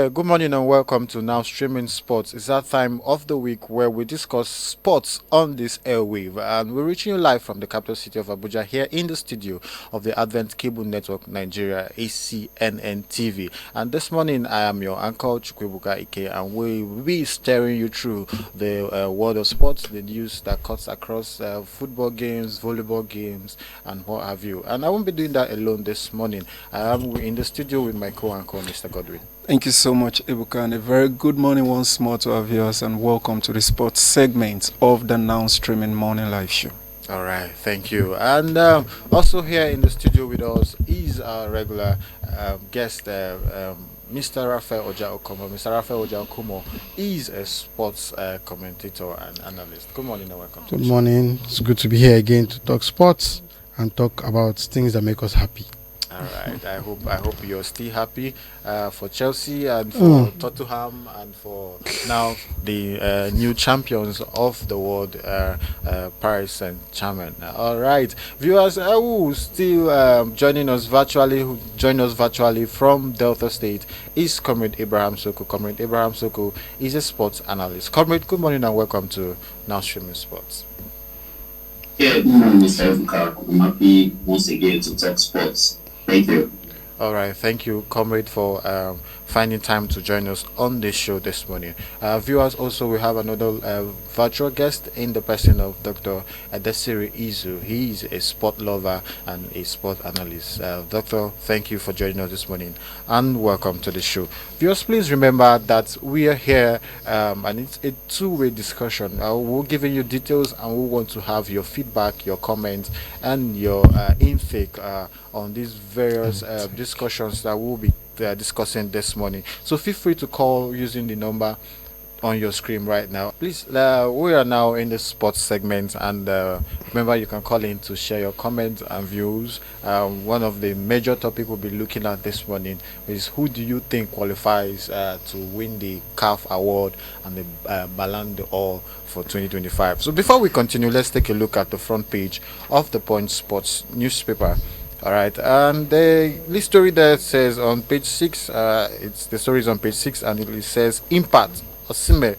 Good morning and welcome to Now Streaming Sports. It's that time of the week where we discuss sports on this airwave, and we're reaching you live from the capital city of Abuja here in the studio of the Advent Cable Network Nigeria ACNNTV. And this morning I am your uncle Chukwibuka Ike, and we will be steering you through the world of sports, the news that cuts across football games, volleyball games, and what have you. And I won't be doing that alone this morning. I am in the studio with my co-anchor, Mr. Godwin. Thank you so much, Ibuka, and a very good morning once more to our viewers, and welcome to the sports segment of the Now Streaming Morning Live Show. All right, thank you. And also here in the studio with us is our regular guest, Mr. Raphael Oja-Okomo. Mr. Raphael Oja-Okomo is a sports commentator and analyst. Good morning and welcome. Good morning. It's good to be here again to talk sports and talk about things that make us happy. All right. I hope you're still happy for Chelsea and for Tottenham and for now the new champions of the world, Paris Saint-Germain. All right, viewers who still join us virtually from Delta State is Comrade Abraham Soko. Comrade Abraham Soko is a sports analyst. Comrade, good morning and welcome to Now Streaming Sports. Yeah, good morning, Mr. Efuka. I'm happy once again to talk sports. Thank you. All right, thank you, comrade, for finding time to join us on this show this morning. Viewers, also we have another virtual guest in the person of Dr. Adesiri Izu. He is a sport lover and a sport analyst. Doctor, thank you for joining us this morning and welcome to the show. Viewers, please remember that we are here and it's a two-way discussion. We're giving you details and we want to have your feedback, your comments, and your intake on these various discussions that we'll be discussing this morning. So feel free to call using the number on your screen right now. Please, we are now in the sports segment, and remember you can call in to share your comments and views. One of the major topics we'll be looking at this morning is who do you think qualifies to win the CAF award and the Ballon d'Or for 2025. So before we continue, let's take a look at the front page of the Punch Sports newspaper. All right, and the story that says on page 6, it's the story is on page 6, and it says impact Osimhen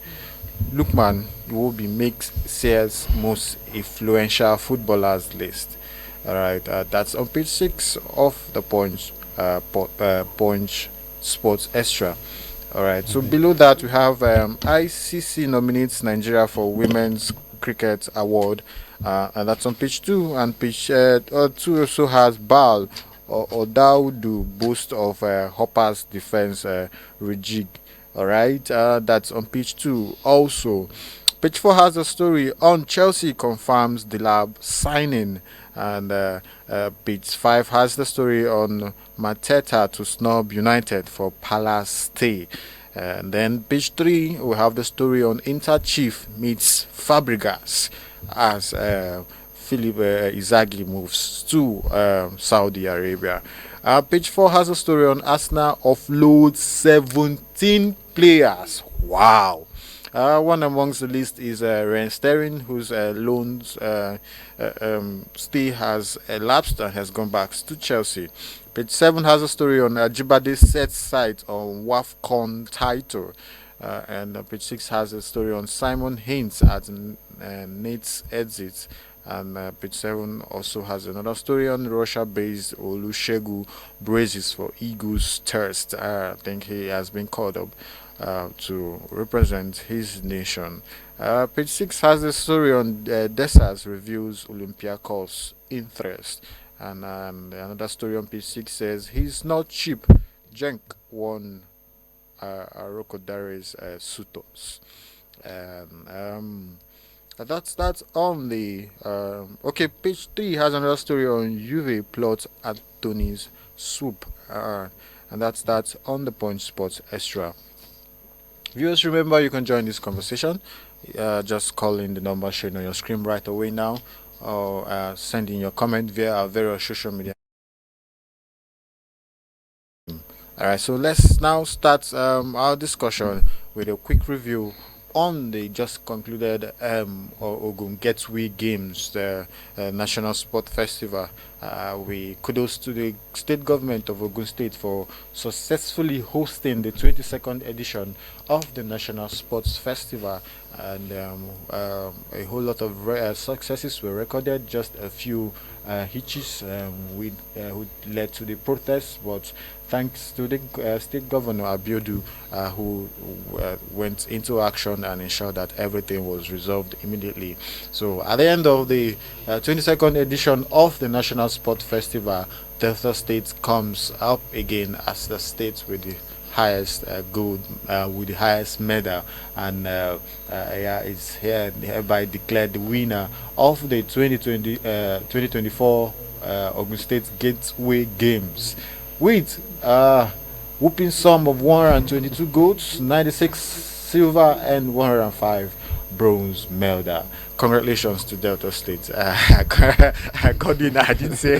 Lookman will be makes Sears most influential footballers list. All right, that's on page 6 of the Punch Sports Extra. All right, so below that we have ICC nominates Nigeria for Women's Cricket Award. And that's on page 2, and page 2 also has Bal or Daudu boast of Hopper's defense rejig. All right, that's on page 2. Also, page 4 has a story on Chelsea confirms the lab signing, and page 5 has the story on Mateta to snub United for Palace stay. And then page 3 we have the story on Inter chief meets Fabregas as Philip Inzaghi moves to Saudi Arabia. Page 4 has a story on Arsenal offloads 17 players. Wow. One amongst the list is Ren Sterling, whose loans stay has elapsed and has gone back to Chelsea. Page 7 has a story on Ajibade sets sight on WAFCON title. And page 6 has a story on Simon Haynes at Nate's exit. And page 7 also has another story on Russia-based Olusegun braces for Eagles thirst. I think he has been called up to represent his nation. Page 6 has a story on Desas reviews Olympiacos interest. And another story on page 6 says he's not cheap. Genk won Arokodare's Sutos. That's on the okay. Page 3 has another story on Juve plot at Tony's swoop, and that's on the Punch Sports Extra. Viewers, remember you can join this conversation. Just call in the number shown on your screen right away now, or send in your comment via our various social media. All right, so let's now start our discussion with a quick review on the just concluded Ogun Gateway Games, the National Sport Festival We kudos to the state government of Ogun State for successfully hosting the 22nd edition of the National Sports Festival, and a whole lot of successes were recorded. Just a few hitches which led to the protests, but thanks to the state governor Abiodu, who went into action and ensured that everything was resolved immediately. So at the end of the 22nd edition of the National Sport Festival, Delta State comes up again as the state with the highest gold, with the highest medal, and is hereby declared the winner of the 2024 Ogun State Gateway Games with whooping sum of 122 golds, 96 silver, and 105 bronze medal. Congratulations to Delta State. Godwin, I didn't say.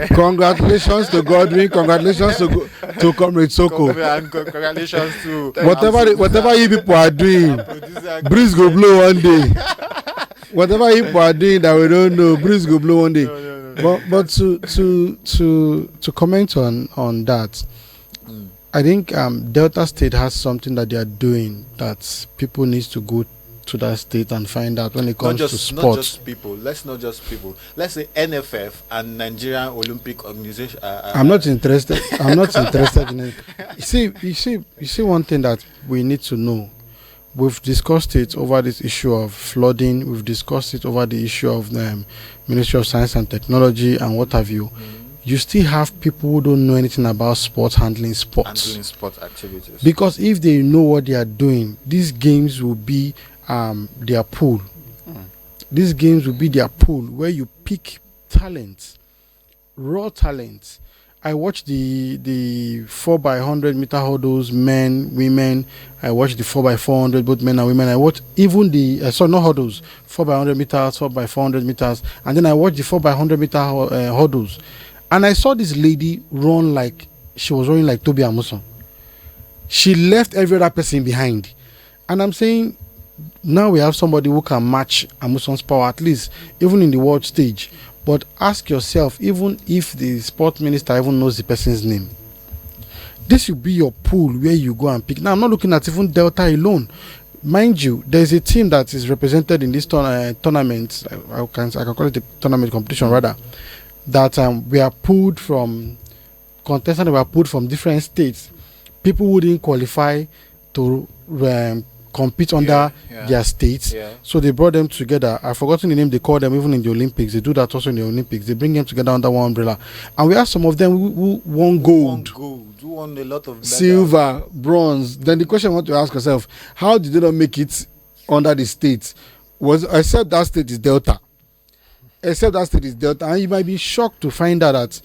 Congratulations to Godwin. Congratulations to Comrade Soko. And congratulations to whatever you people are doing. Breeze go blow one day. Whatever you people are doing that we don't know, breeze go blow one day. But to comment on that, I think Delta State has something that they are doing that people need to go to that state and find out when it comes to sports. Not just people. Let's not just people. Let's say NFF and Nigerian Olympic Organization. I'm not interested. I'm not interested in it. You see one thing that we need to know. We've discussed it over this issue of flooding. We've discussed it over the issue of the Ministry of Science and Technology and what have you. You still have people who don't know anything about sports, handling sports. Handling sport activities. Because if they know what they are doing, these games will be their pool. These games will be their pool where you pick talent, raw talent. I watched the 4x100 meter hurdles, men, women. I watched the 4x400, both men and women. I watched even the not hurdles, 4x100 meters, 4x400 meters, and then I watched the 4x100 meter hurdles. And I saw this lady run like she was running like Toby Amuson. She left every other person behind, and I'm saying, now we have somebody who can match Amuson's power, at least even in the world stage. But ask yourself, even if the sport minister even knows the person's name, this will be your pool where you go and pick. Now, I'm not looking at even Delta alone. Mind you, there's a team that is represented in this tournament. I can call it a tournament competition rather. That we are pulled from contestants. We are pulled from different states. People who didn't qualify to compete under their states, so they brought them together. I've forgotten the name they call them even in the Olympics. They do that also in the Olympics. They bring them together under one umbrella, and we have some of them who won gold, who won a lot of silver, bronze. Then the question I want to ask yourself: how did they not make it under the states? Except that state is Delta. And you might be shocked to find out that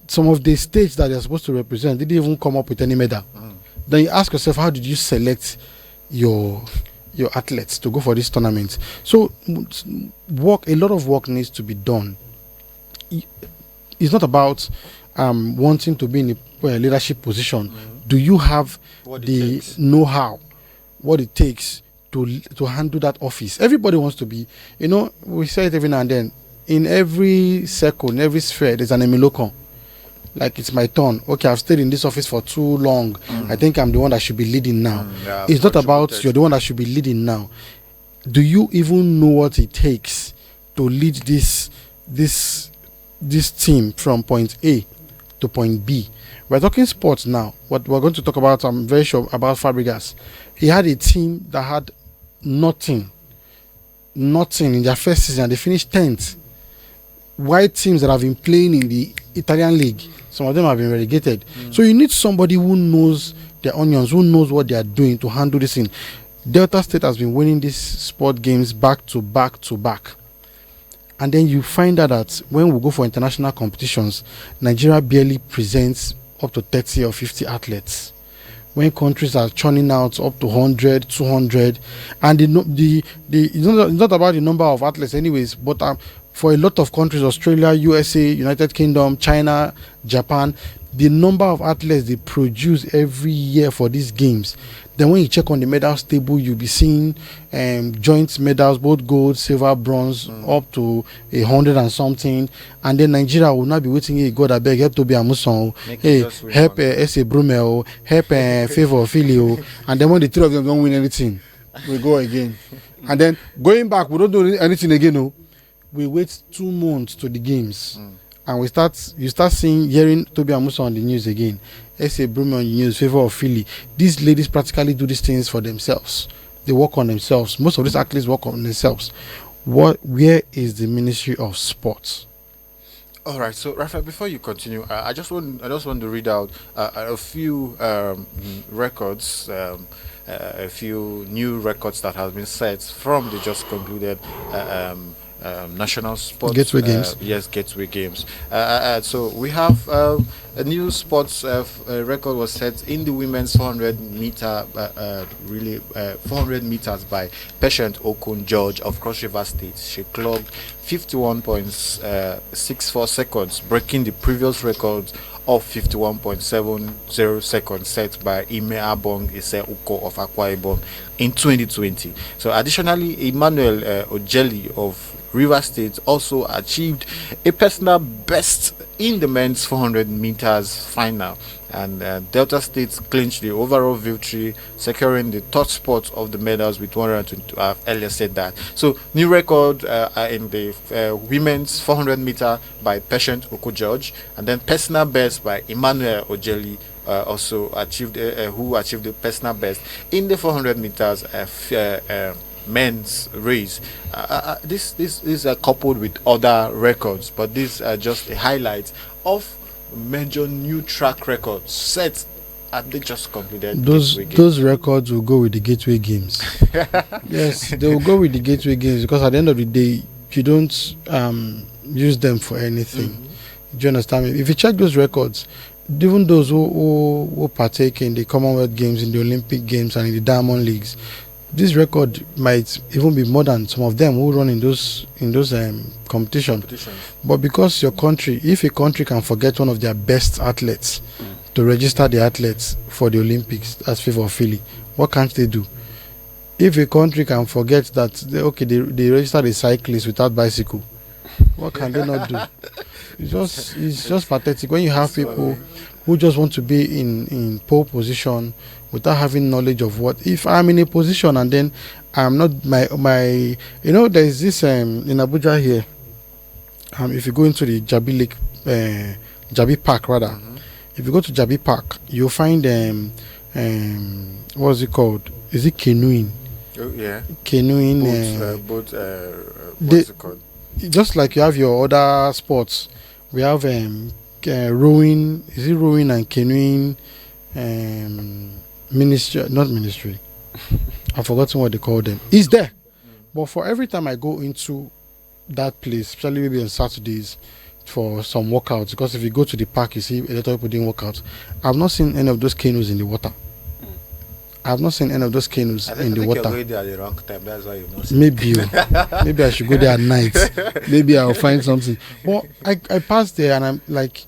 some of the states that they're supposed to represent didn't even come up with any medal. Then you ask yourself, how did you select your athletes to go for this tournament? So a lot of work needs to be done. It's not about wanting to be in a leadership position. Do you have the know-how, what it takes to handle that office? Everybody wants to be, we say it every now and then, in every circle, in every sphere, there's an emilokon. Like, it's my turn. Okay, I've stayed in this office for too long. I think I'm the one that should be leading now. It's not about you're the one that should be leading now. Do you even know what it takes to lead this team from point A to point B? We're talking sports now. What we're going to talk about, I'm very sure, about Fabregas. He had a team that had nothing in their first season, and they finished 10th. White teams that have been playing in the Italian league, some of them have been relegated. So you need somebody who knows their onions, who knows what they are doing to handle this thing. Delta State has been winning these sport games back to back to back. And then you find out that when we go for international competitions, Nigeria barely presents up to 30 or 50 athletes. When countries are churning out up to 100, 200, and it's not about the number of athletes anyways, but for a lot of countries, Australia, USA, United Kingdom, China, Japan, the number of athletes they produce every year for these games. Then when you check on the medals table, you'll be seeing joint medals, both gold, silver, bronze, up to 100 and something. And then Nigeria will not be waiting. Hey, God, I beg, help Toby Amuson. Hey, help S.A. Brumel. Help Favor Filio. And then when the three of them don't win anything, we go again. And then going back, we don't do anything again. No, we wait 2 months to the games. And you start hearing Toby Amuson on the news again. S.A. Brumel on the news, Favor of Philly. These ladies practically do these things for themselves. They work on themselves. Most of these athletes work on themselves. Where is the Ministry of Sports? All right, so Raphael, before you continue, I just want to read out a few records, a few new records that have been set from the just concluded national sports Gateway Games. Yes, Gateway Games. So we have a new sports record was set in the women's 400 meter relay, 400 meters by Patient Okun George of Cross River State. She clocked 51.64 seconds, breaking the previous record of 51.70 seconds set by Ime Abong Ise Uko of Akwa Ibom in 2020. So additionally, Emmanuel Ojeli of River State also achieved a personal best in the men's 400 meters final, and Delta State clinched the overall victory, securing the third spot of the medals with 122. I've earlier said that. So new record in the women's 400 meter by Patient Oko George, and then personal best by Emmanuel Ojeli. Also achieved who achieved the personal best in the 400 meters men's race. This is coupled with other records, but these are just a highlight of major new track records set and they just completed. Those records will go with the Gateway Games. Yes, they will go with the Gateway Games, because at the end of the day, you don't use them for anything. Do you understand me? If you check those records, even those who partake in the Commonwealth Games, in the Olympic Games, and in the Diamond Leagues, this record might even be more than some of them who run in those competitions. But because your country, if a country can forget one of their best athletes to register the athletes for the Olympics as Favor of Philly, what can't they do? If a country can forget that they registered a cyclist without bicycle, what can they not do? It's just pathetic when you have people who just want to be in pole position without having knowledge of what. If I'm in a position and then I'm not my there's this in Abuja here. If you go into the Jabi Lake, Jabi Park rather, if you go to Jabi Park, you'll find what's it called? Is it canoeing? Oh yeah, canoeing. What's it called? Just like you have your other sports, we have rowing. Is it rowing and canoeing? Not ministry. I've forgotten what they call them. It's there. But for every time I go into that place, especially maybe on Saturdays for some workouts, because if you go to the park, you see a lot of people doing workouts. I've not seen any of those canoes in the water. I've not seen any of those canoes in the water. You're going there at the wrong time. That's why you've not seen. Maybe I should go there at night. Maybe I'll find something. But I passed there and I'm like,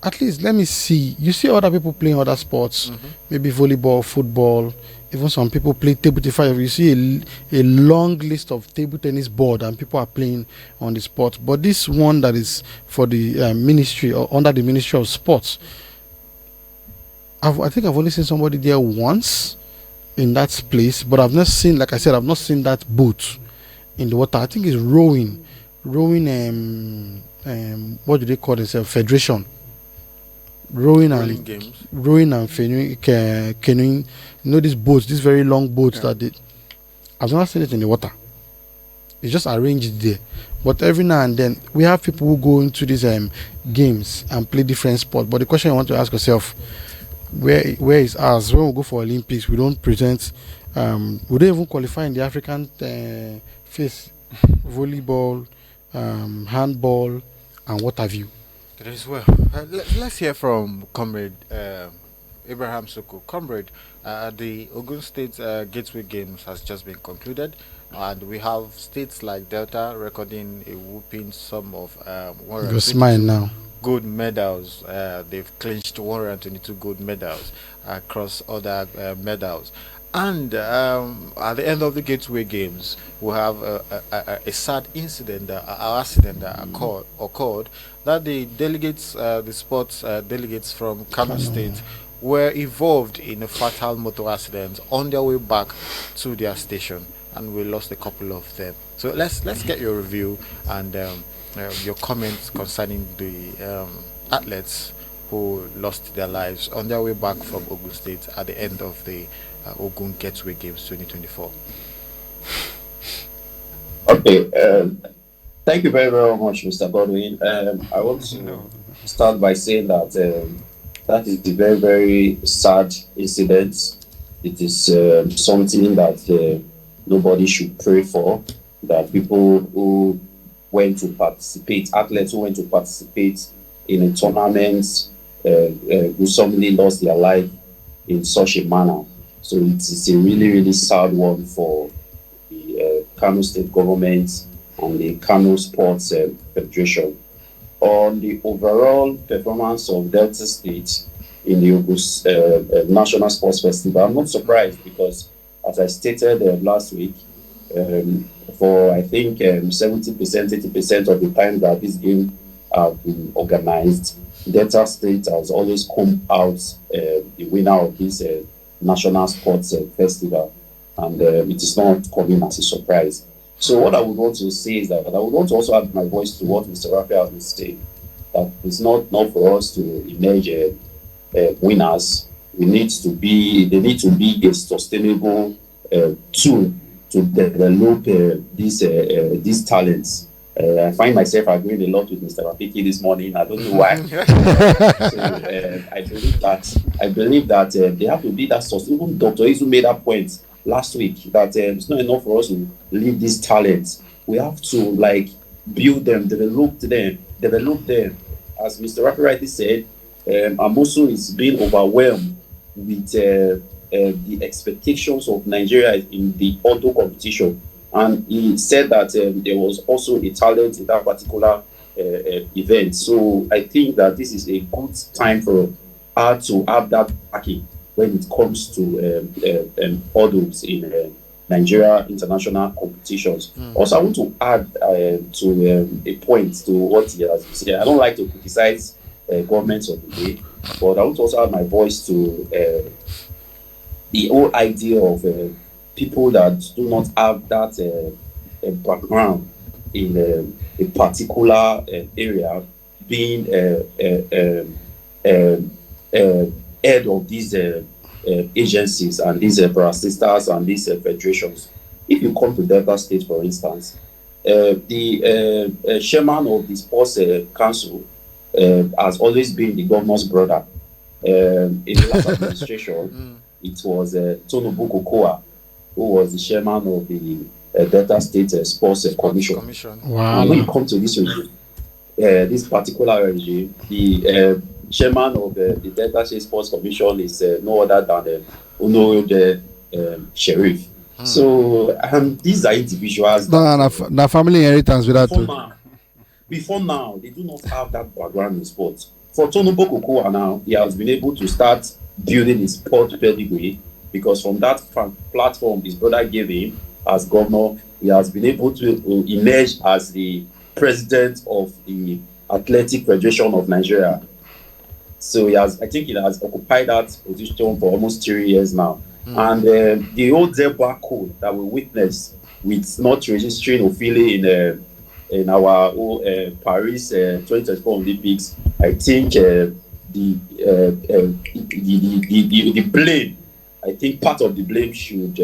at least let me see. You see other people playing other sports, maybe volleyball, football, even some people play table tennis. You see a long list of table tennis board and people are playing on the sport. But this one that is for the ministry or under the Ministry of Sports, I think I've only seen somebody there once in that place, but I've not seen, like I said, I've not seen that boat in the water. I think it's rowing, what do they call themselves? Federation. Rowing and canoeing. You know these boats, these very long boats that I've never seen it in the water. It's just arranged there. But every now and then we have people who go into these games and play different sports. But the question you want to ask yourself, where is ours? When we go for Olympics, we don't present. We don't even qualify in the African face, volleyball, handball, and what have you. It is well. Let's hear from Comrade Abraham Soko. Comrade, the Ogun State Gateway Games has just been concluded, and we have states like Delta recording a whooping sum of Go smile now. gold medals. They've clinched 122 gold medals across other medals. And at the end of the Gateway Games, we have a sad incident, an accident that occurred that the delegates, the sports delegates from Kano Kano. State, were involved in a fatal motor accident on their way back to their station, and we lost a couple of them. So let's get your review and your comments concerning the athletes who lost their lives on their way back from Ogun State at the end of the Ogun Gateway Games 2024. Okay, thank you very, very much, Mr. Godwin. I want to start by saying that that is a very, very sad incident. It is something that nobody should pray for. That people who went to participate, athletes who went to participate in a tournament, who suddenly lost their life in such a manner. So it is a really, really sad one for the Kano State government and the Kano Sports Federation. On the overall performance of Delta State in the August National Sports Festival, I'm not surprised because, as I stated last week, for I think 70%, 80% of the time that this game have been organized, Delta State has always come out the winner of this National Sports Festival, and it is not coming as a surprise. So what I would want to say is that I would want to also add my voice to what Mr. Raphael has said, that it's not for us to emerge winners. They need to be a sustainable tool to develop these talents. I find myself agreeing a lot with Mr. Rafiki this morning. I don't know why. So I believe that they have to be that source. Even Dr. Izu made that point last week that it's not enough for us to leave these talents. We have to build them, develop them. As Mr. Rafi rightly said, Amosu is being overwhelmed with the expectations of Nigeria in the auto competition. And he said that there was also a talent in that particular event. So I think that this is a good time for her to have that backing when it comes to hurdles in Nigeria international competitions. Also, I want to add to a point to what he has said. I don't like to criticize governments of the day, but I want to also add my voice to the whole idea of people that do not have that background in a particular area being head of these agencies and these parasisters and these federations. If you come to Delta State, for instance, the chairman of the sports council has always been the governor's brother. In the last administration, it was Tonobu Kokoa, who was the chairman of the Delta State Sports Commission. Wow. And when you come to this particular regime, the chairman of the Delta State Sports Commission is no other than Uno Sheriff. So these are individuals the family inheritance with that. Before now, they do not have that background in sports. For Tonobo Kokoa now, he has been able to start building his sport pedigree because from that platform his brother gave him as governor, he has been able to emerge as the president of the Athletic Federation of Nigeria. So I think he has occupied that position for almost 3 years now. And the old debacle that we witnessed with not registering Ophelia in our Paris 2024 Olympics, I think the blame, I think part of the blame should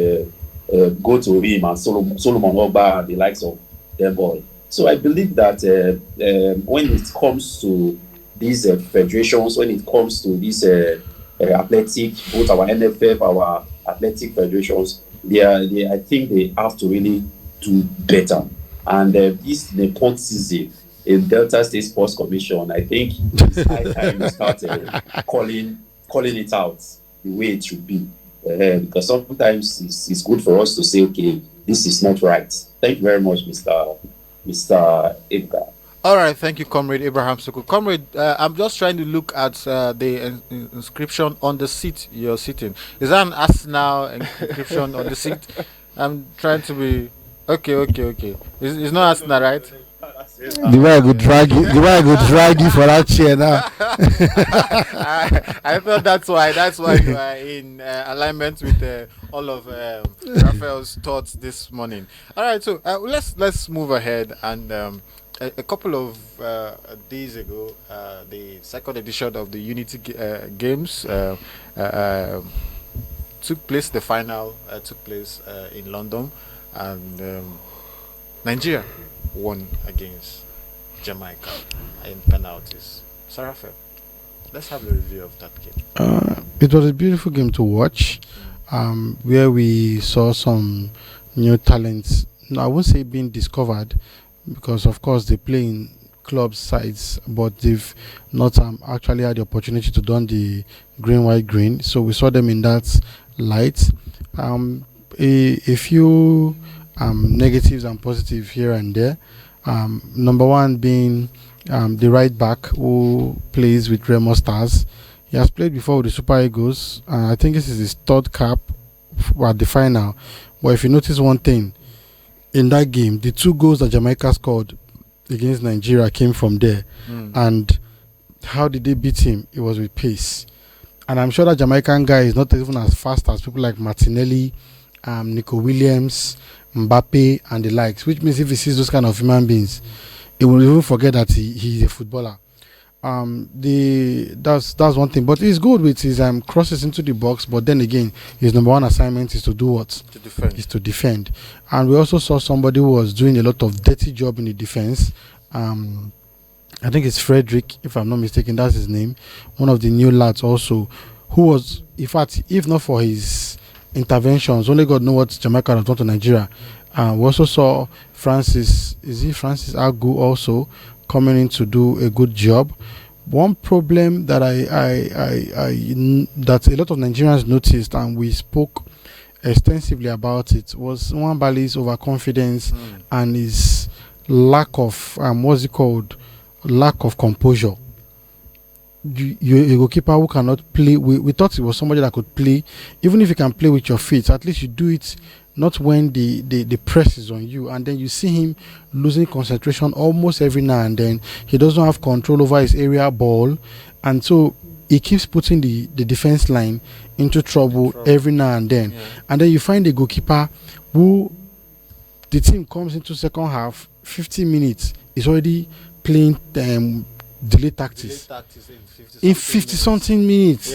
go to him and Solomon Ogba and the likes of them all. So I believe that when it comes to these federations, when it comes to these athletic, both our NFF, our athletic federations, I think they have to really do better. And this nepotism in Delta State Sports Commission, I think it's high time we start calling it out the way it should be. Because sometimes it's good for us to say, okay, this is not right. Thank you very much, Mr. Ebka. All right, thank you, Comrade Abraham Soko. Comrade, I'm just trying to look at the inscription on the seat you're sitting. Is that an Arsenal inscription on the seat? I'm trying to be okay, okay, okay. It's not Arsenal, right? The way I could drag you, the way I could drag you for that chair now. I thought that's why. That's why you are in alignment with all of Raphael's thoughts this morning. All right, so let's move ahead and. A couple of days ago, the second edition of the Unity Games took place. The final took place in London, and Nigeria won against Jamaica in penalties. Sarafe, let's have a review of that game. It was a beautiful game to watch, where we saw some new talents. No, I won't say being discovered, because of course they play in club sides, but they've not actually had the opportunity to don the green, white, green. So we saw them in that light. A few negatives and positives here and there. Number one being the right back who plays with Remo Stars. He has played before with the Super Eagles. I think this is his third cap at the final. But if you notice one thing, in that game, the 2 goals that Jamaica scored against Nigeria came from there. And how did they beat him? It was with pace. And I'm sure that Jamaican guy is not even as fast as people like Martinelli, Nico Williams, Mbappe, and the likes. Which means if he sees those kind of human beings, he will even forget that he's a footballer. That's one thing, but he's good with his crosses into the box. But then again, his number one assignment is to do what? To defend. Is to defend. And we also saw somebody who was doing a lot of dirty job in the defense. I think it's Frederick, if I'm not mistaken, that's his name. One of the new lads also, who was, in fact, if not for his interventions, only God knows what Jamaica has done to Nigeria. We also saw Francis Agu also coming in to do a good job. One problem that that a lot of Nigerians noticed, and we spoke extensively about it, was Nwabali's overconfidence and his lack of lack of composure. You a goalkeeper who cannot play. We thought it was somebody that could play, even if you can play with your feet. At least you do it not when the press is on you, and then you see him losing concentration almost every now and then. He doesn't have control over his area ball, and so he keeps putting the defense line into trouble every now and then. And then you find a goalkeeper who, the team comes into second half, 50 minutes, is already playing delay tactics. In 50 something minutes,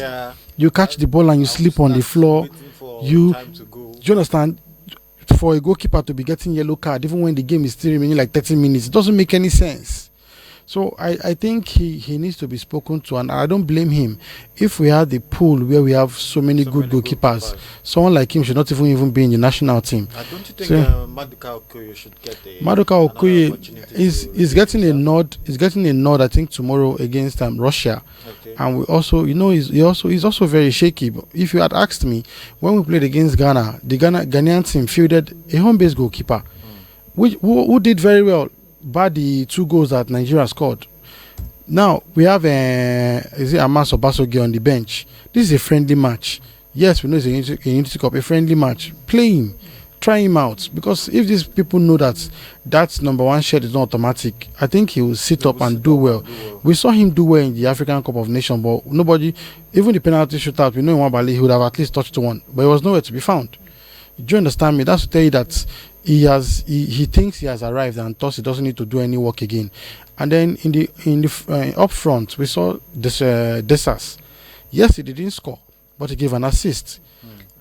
you catch the ball and you sleep on the floor. Do you understand? For a goalkeeper to be getting yellow card even when the game is still remaining like 30 minutes, it doesn't make any sense. So I think he needs to be spoken to, and I don't blame him. If we had the pool where we have so many good goalkeepers, someone like him should not even be in the national team. Don't you think Maduka Okoye should get Maduka Okoye is getting a nod. He's getting a nod, I think, tomorrow against Russia. Okay. And we also, he's also very shaky. But if you had asked me when we played against Ghana, the Ghanaian team fielded a home-based goalkeeper, who did very well. By the 2 goals that Nigeria scored. Now we have Amas Obasogi on the bench. This is a friendly match. Yes, we know it's a Unity Cup, a friendly match. Play him, try him out, because if these people know that number 1 shirt is not automatic, I think he will sit up and do well. We saw him do well in the African Cup of Nations, but nobody, even the penalty shootout, we know in Nwabali he would have at least touched one, but he was nowhere to be found. Do you understand me? That's to tell you that he thinks he has arrived and thus he doesn't need to do any work again. And then in the up front, we saw this Desas. Yes, he didn't score, but he gave an assist.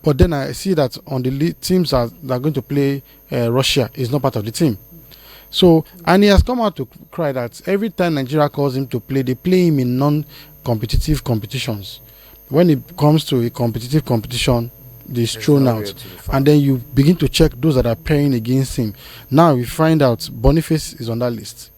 But then I see that on the teams that are going to play Russia, is not part of the team. So, and he has come out to cry that every time Nigeria calls him to play, they play him in non-competitive competitions. When it comes to a competitive competition, they're thrown out, and then you begin to check those that are playing against him. Now we find out Boniface is on that list.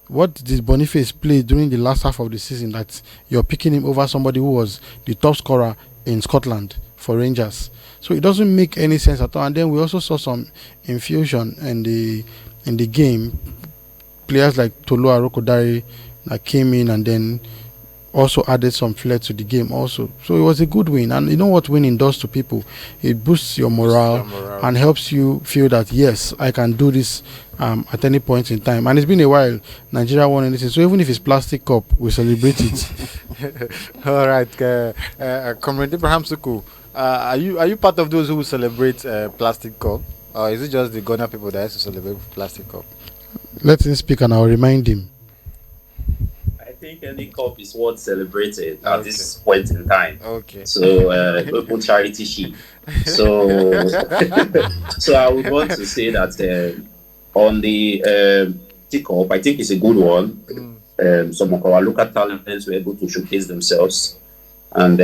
What did Boniface play during the last half of the season that you're picking him over somebody who was the top scorer in Scotland for Rangers? So it doesn't make any sense at all. And then we also saw some infusion in the game players like Tolu Arokodare that came in and then also added some flair to the game also. So it was a good win. And you know what winning does to people? It boosts your morale, and helps you feel that, yes, I can do this at any point in time. And it's been a while Nigeria won anything. So even if it's plastic cup, we celebrate it. All right, Comrade Abraham Suku, are you part of those who celebrate plastic cup? Or is it just the Ghana people that has to celebrate plastic cup? Let him speak and I'll remind him. I think any cup is worth celebrating at this point in time. Okay. So open charity sheet. So so I would want to say that on the cup, I think it's a good one. Some of our local talents were able to showcase themselves, and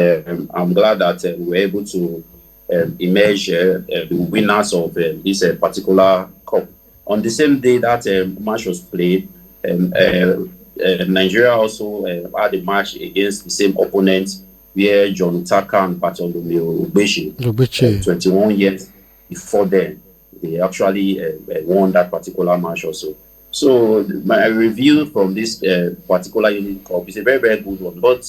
I'm glad that we were able to emerge the winners of this particular cup. On the same day that match was played, Nigeria also had a match against the same opponent where John Utaka and Bartholomew Obeche, 21 years before then, they actually won that particular match also. So my review from this particular Union Cup is a very, very good one. But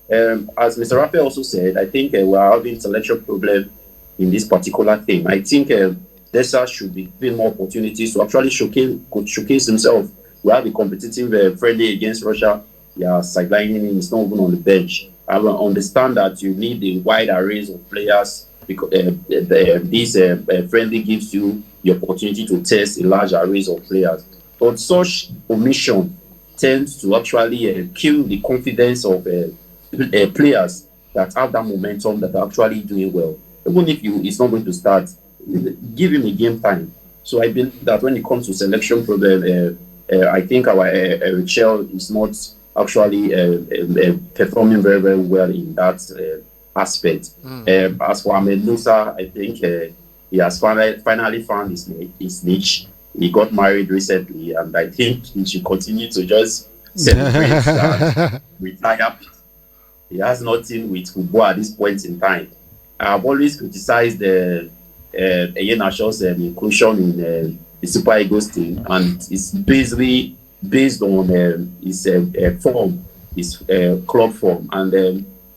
as Mr. Raphael also said, I think we are having selection problem in this particular thing. I think DESA should be given more opportunities to actually showcase himself. We have a competitive friendly against Russia. Yeah, sidelining him, he's not even on the bench. I understand that you need a wide array of players because this friendly gives you the opportunity to test a large array of players. But such omission tends to actually kill the confidence of players that have that momentum, that are actually doing well. Even if it's not going to start, give him a game time. So I believe that when it comes to selection problem, I think our Richel is not actually performing very, very well in that aspect. As for Ahmed Musa, I think he has finally found his niche. He got married recently, and I think he should continue to just celebrate and retire. He has nothing with football at this point in time. I've always criticized Eyenashaw's inclusion in the Super Eagles team, and it's basically based on his form, his club form, and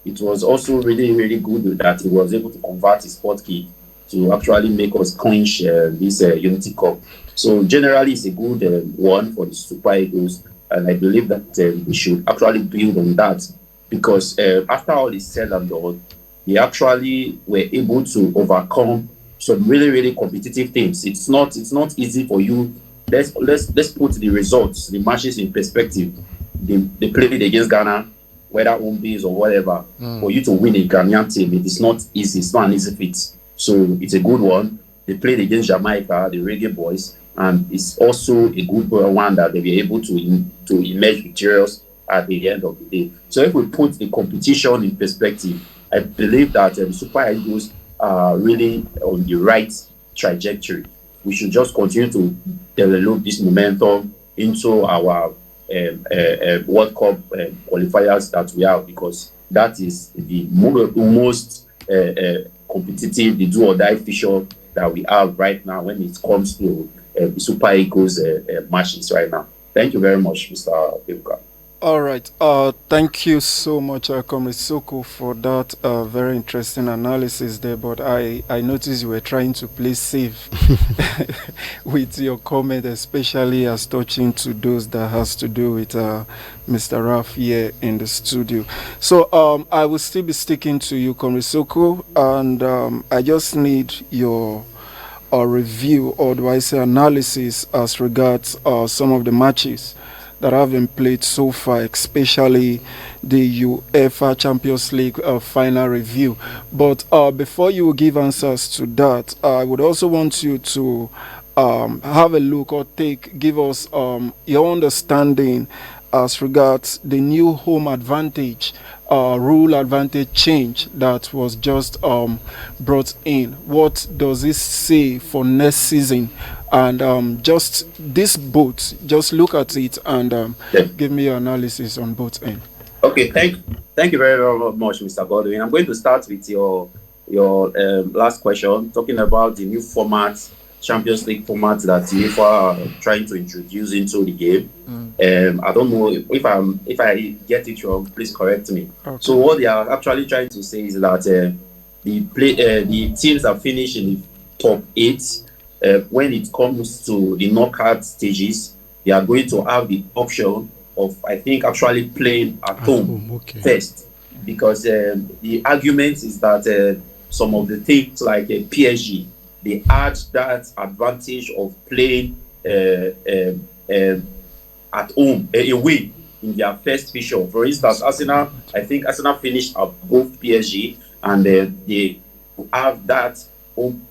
it was also really, really good that he was able to convert his sport kit to actually make us clinch this Unity Cup. So generally, it's a good one for the Super Eagles, and I believe that we should actually build on that, because after all is said and done, they actually were able to overcome some really, really competitive teams. It's not easy for you. Let's put the results, the matches in perspective. They played against Ghana, whether home base or whatever. For you to win a Ghanaian team, it is not easy. It's not an easy feat. So it's a good one. They played against Jamaica, the Reggae Boys, and it's also a good one that they were able to emerge victorious at the end of the day. So if we put the competition in perspective, I believe that the Super Eagles are really on the right trajectory. We should just continue to develop this momentum into our World Cup qualifiers that we have, because that is the most competitive, the do or die fixture that we have right now when it comes to the Super Eagles matches right now. Thank you very much, Mr. Ebuka. All right. Thank you so much, Comrade Soko, for that very interesting analysis there. But I noticed you were trying to play safe with your comment, especially as touching to those that has to do with Mr. Raf here in the studio. So I will still be sticking to you, Comrade Soko, and I just need your review, or do I say analysis, as regards some of the matches that have been played so far, especially the UEFA Champions League final review. But before you give answers to that, I would also want you to have a look, or give us your understanding as regards the new home advantage, rule advantage change that was just brought in. What does this say for next season? And just this both, just look at it and give me your analysis on both ends. Okay, thank you very, very much, Mr. Godwin. I'm going to start with your last question, talking about the new format Champions League format that UEFA are trying to introduce into the game. I don't know if I get it wrong. Please correct me. Okay. So what they are actually trying to say is that the teams that finish in the top 8, when it comes to the knockout stages, they are going to have the option of, I think, actually playing at home Okay. first, because the argument is that some of the things like PSG, they add that advantage of playing at home, away in their first fixture. For instance, Arsenal, I think Arsenal finished above PSG, and they have that home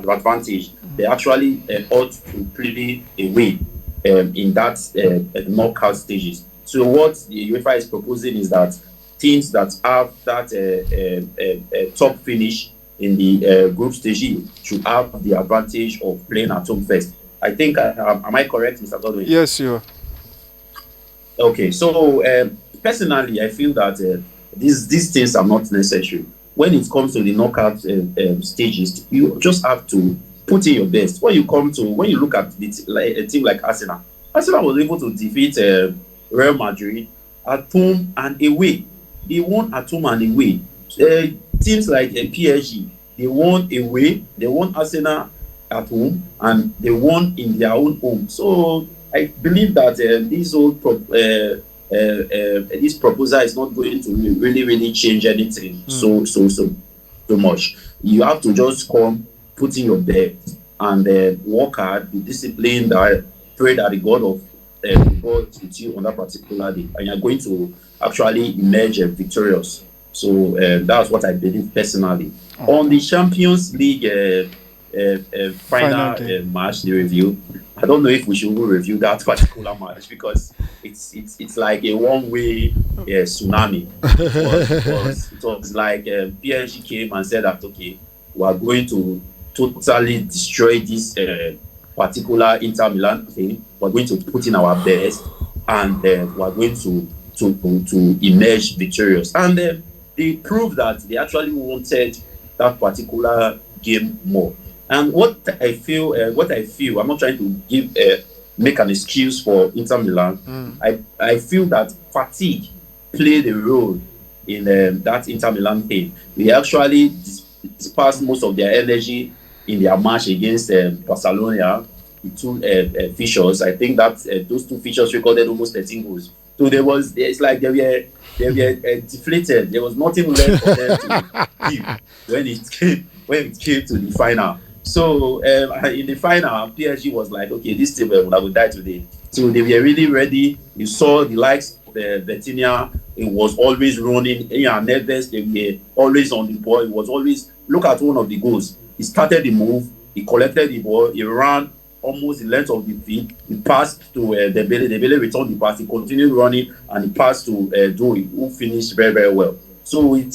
advantage. They actually ought to play away in that knockout stages. So what the UEFA is proposing is that teams that have that top finish in the group stage should have the advantage of playing at home first. I think, am I correct, Mr. Godwin? Yes, you are. Okay, so personally, I feel that these things are not necessary. When it comes to the knockout stages, you just have to put in your best. When you look at a team like Arsenal, Arsenal was able to defeat Real Madrid at home and away. They won at home and away. Teams like PSG, they won away. They won Arsenal at home, and they won in their own home. So I believe that this proposal is not going to really change anything so much. You have to just come, put in your best, and work hard, be disciplined, pray that the God of God with you on that particular day, and you're going to actually emerge victorious. So that's what I believe personally. On the Champions League final match, the review, I don't know if we should review that particular match, because it's like a one-way tsunami. It was like PSG came and said that, okay, we are going to totally destroy this particular Inter Milan thing. We're going to put in our best, and we're going to emerge victorious. And they proved that they actually wanted that particular game more. And what I feel, I'm not trying to make an excuse for Inter Milan. I feel that fatigue played a role in that Inter Milan thing. They actually dispersed most of their energy in their match against Barcelona. The two features, I think that those two features recorded almost 13 goals. So it's like they were deflated. There was nothing left for them to give when it came to the final. So in the final, PSG was like, okay, this team will die today. So they were really ready. You saw the likes of Vitinha. It was always running. Neves, they were always on the ball. It was always, look at one of the goals. He started the move. He collected the ball. He ran almost the length of the field. He passed to Dembele. Dembele returned the pass. He continued running, and he passed to Doe, who finished very, very well. So it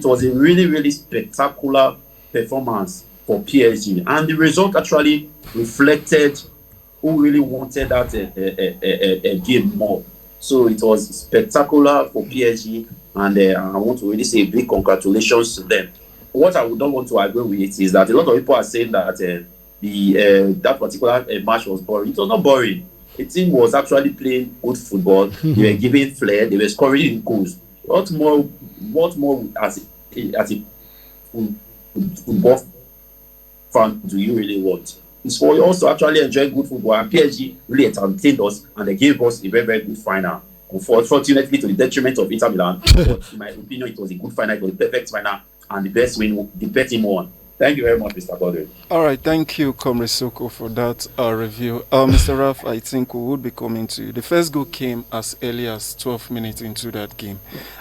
was a really, really spectacular performance for PSG, and the result actually reflected who really wanted that game more. So it was spectacular for PSG, and I want to really say big congratulations to them. What I would not want to agree with is that a lot of people are saying that that particular match was boring. It was not boring. The team was actually playing good football. They were giving flair. They were scoring goals. What more as a football fan do you really want? It's for us to actually enjoy good football, and PSG really entertained us, and they gave us a very, very good final. Unfortunately, to the detriment of Inter Milan, but in my opinion, it was a good final. It was a perfect final, and the best team won. Thank you very much, Mr. Godwin. All right, thank you, Comrade Soko, for that review. Mr. Raf, I think we would be coming to you. The first goal came as early as 12 minutes into that game.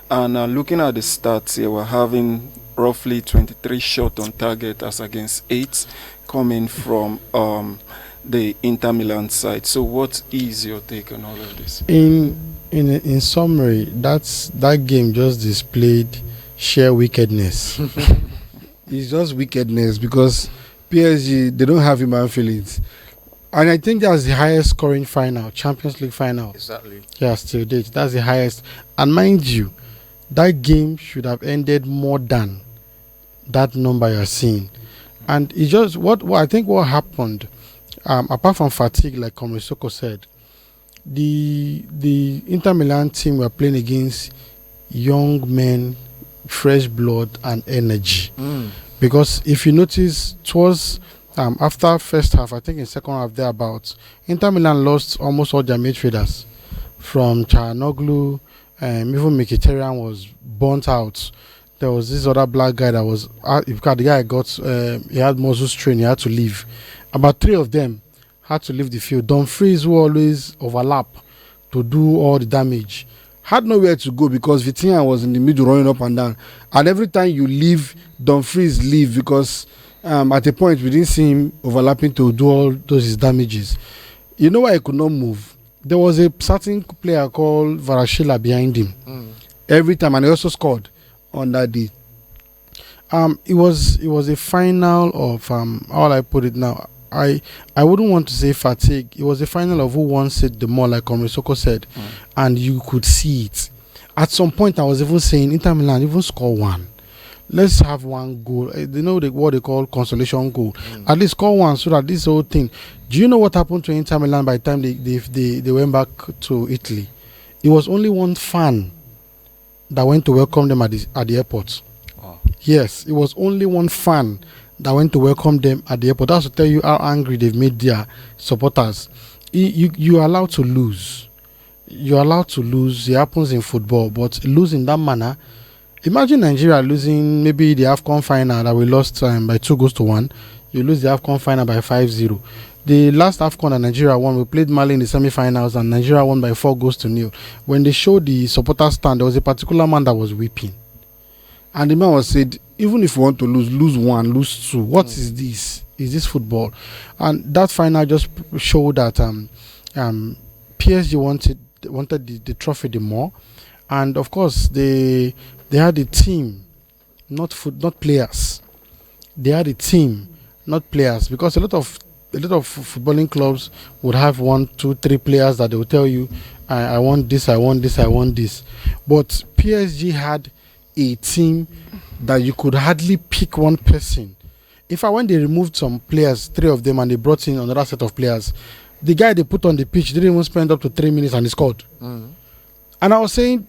And looking at the stats here, we're having roughly 23 shots on target as against 8 coming from the Inter Milan side. So what is your take on all of this? In summary, that game just displayed sheer wickedness. It's just wickedness, because PSG, they don't have human feelings. And I think that's the highest scoring final, Champions League final. Exactly. Yeah, still date. That's the highest. And mind you, that game should have ended more than that number you're seeing. And it just what I think what happened, apart from fatigue, like Comrade Soko said, the Inter Milan team were playing against young men, fresh blood and energy. Because if you notice, it was after first half, I think in second half thereabouts, Inter Milan lost almost all their midfielders. From Çalhanoğlu, even Mkhitaryan was burnt out. There was this other black guy that was, because the guy got, he had muscle strain, he had to leave. About 3 of them had to leave the field. Dumfries, who always overlap to do all the damage, had nowhere to go because Vitinha was in the middle running up and down. And every time you leave, Dumfries leave because at a point we didn't see him overlapping to do all those damages. You know why he could not move? There was a certain player called Varashila behind him every time, and he also scored on that day. It was a final of how I put it now. I wouldn't want to say fatigue. It was a final of who wants it the more, like Comrade Soko said, and you could see it. At some point, I was even saying Inter Milan even score one. Let's have one goal. They know what they call consolation goal. At least score one so that this whole thing. Do you know what happened to Inter Milan by the time they went back to Italy? It was only one fan that went to welcome them at the airport. Oh. Yes, it was only one fan that went to welcome them at the airport. That's to tell you how angry they've made their supporters. You are allowed to lose. You're allowed to lose. It happens in football, but lose in that manner. Imagine Nigeria losing maybe the AFCON final that we lost by 2-1. You lose the AFCON final by 5-0. The last AFCON that Nigeria won, we played Mali in the semi-finals and Nigeria won by 4-0. When they showed the supporter stand, there was a particular man that was weeping. And the man was said, even if you want to lose one, lose two. What is this? Is this football? And that final just showed that PSG wanted the trophy the more. And of course, they had a team, not players. They had a team, not players, because a lot of footballing clubs would have 1, 2, 3 players that they will tell you, I want this, I want this, I want this. But PSG had a team that you could hardly pick one person. In fact, when they removed some players, 3 of them, and they brought in another set of players, the guy they put on the pitch didn't even spend up to 3 minutes and he scored. And I was saying,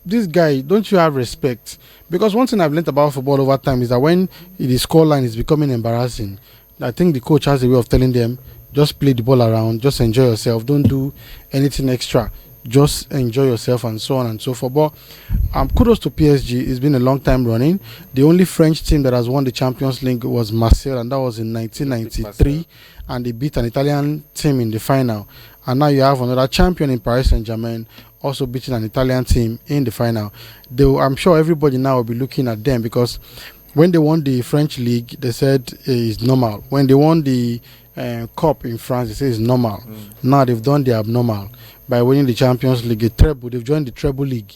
this guy, don't you have respect? Because one thing I've learned about football over time is that when the scoreline is becoming embarrassing, I think the coach has a way of telling them, just play the ball around, just enjoy yourself, don't do anything extra, just enjoy yourself, and so on and so forth. But kudos to PSG. It's been a long time running. The only French team that has won the Champions League was Marseille, and that was in 1993, and they beat an Italian team in the final. And now you have another champion in Paris Saint-Germain also beating an Italian team in the final. I'm sure everybody now will be looking at them, because when they won the French league, they said it's normal. When they won the cup in France, they say it's normal. Now they've done the abnormal by winning the Champions League, a treble. They've joined the treble league,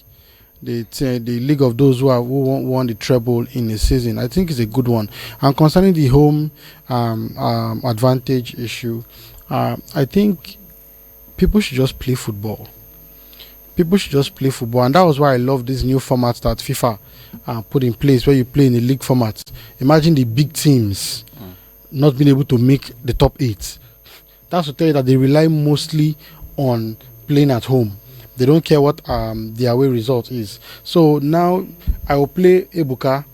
the league of those who won the treble in a season. I think it's a good one. And concerning the home advantage issue, I think people should just play football. People should just play football, and that was why I love this new format that FIFA put in place, where you play in a league format. Imagine the big teams not being able to make the top 8. That's to tell you that they rely mostly on playing at home. They don't care what the away result is. So now I will play Ebuka.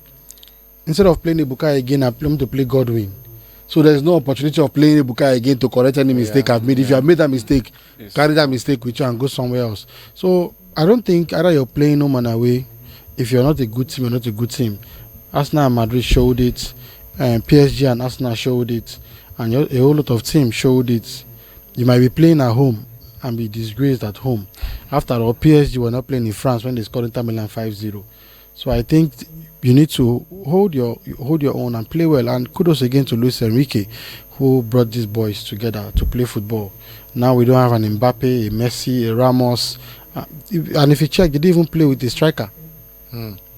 Instead of playing Ebuka again, I'm going to play Godwin. So there's no opportunity of playing Ebuka again to correct any mistake I've made. If you have made that mistake, carry that mistake with you and go somewhere else. So I don't think either you're playing home and away. If you're not a good team, you're not a good team. Arsenal and Madrid showed it, and PSG and Arsenal showed it, and a whole lot of teams showed it. You might be playing at home and be disgraced at home. After all, PSG were not playing in France when they scored Inter Milan 5-0. So I think you need to hold your own and play well. And kudos again to Luis Enrique, who brought these boys together to play football. Now we don't have an Mbappe, a Messi, a Ramos, and if you check, they didn't even play with the striker.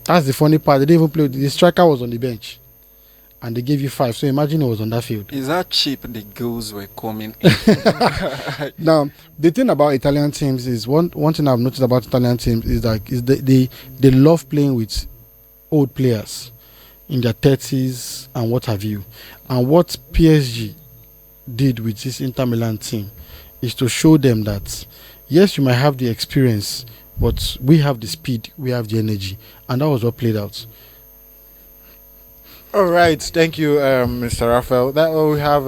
That's the funny part. They didn't even play with the striker. Was on the bench, and they gave you 5. So imagine it was on that field. Is that cheap? The goals were coming in. Now the thing about Italian teams is one thing I've noticed about Italian teams is that they love playing with old players. in their 30s and what have you. And what PSG did with this Inter Milan team is to show them that yes, you might have the experience, but we have the speed, we have the energy, and that was what played out. All right, thank you, Mr. Raphael. That we have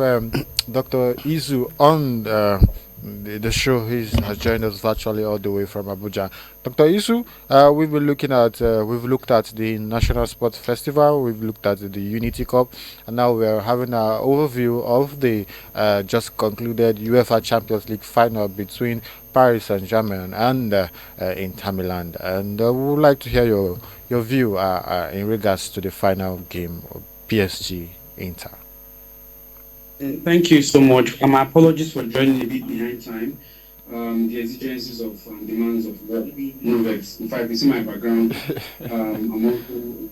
Dr. Izu on the show. He has joined us virtually all the way from Abuja. Dr. Isu, we've looked at the National Sports Festival, we've looked at the Unity Cup, and now we're having an overview of the just concluded UEFA Champions League final between Paris Saint-Germain and Inter Milan. And we would like to hear your view in regards to the final game of PSG Inter. Thank you so much. My apologies for joining a bit behind time. The exigencies of demands of work. No vex. In fact, you see my background. I'm also.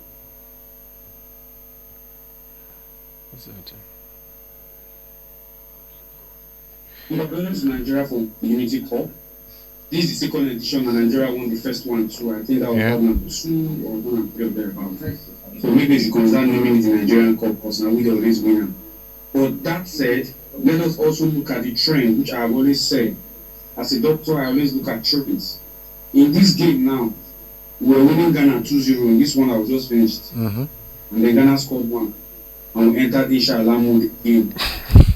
We're going to Nigeria for Unity Cup. This is the second edition, and Nigeria won the first one too. I think that was number 2 or 1 and 3 of thereabouts. So maybe it's concerned naming the Nigerian Cup because now we always win. But that said, let us also look at the trend, which I have always said. As a doctor, I always look at trends. In this game now, we're winning Ghana 2-0 in this one I was just finished. And then Ghana scored 1. And we entered Inshallah game,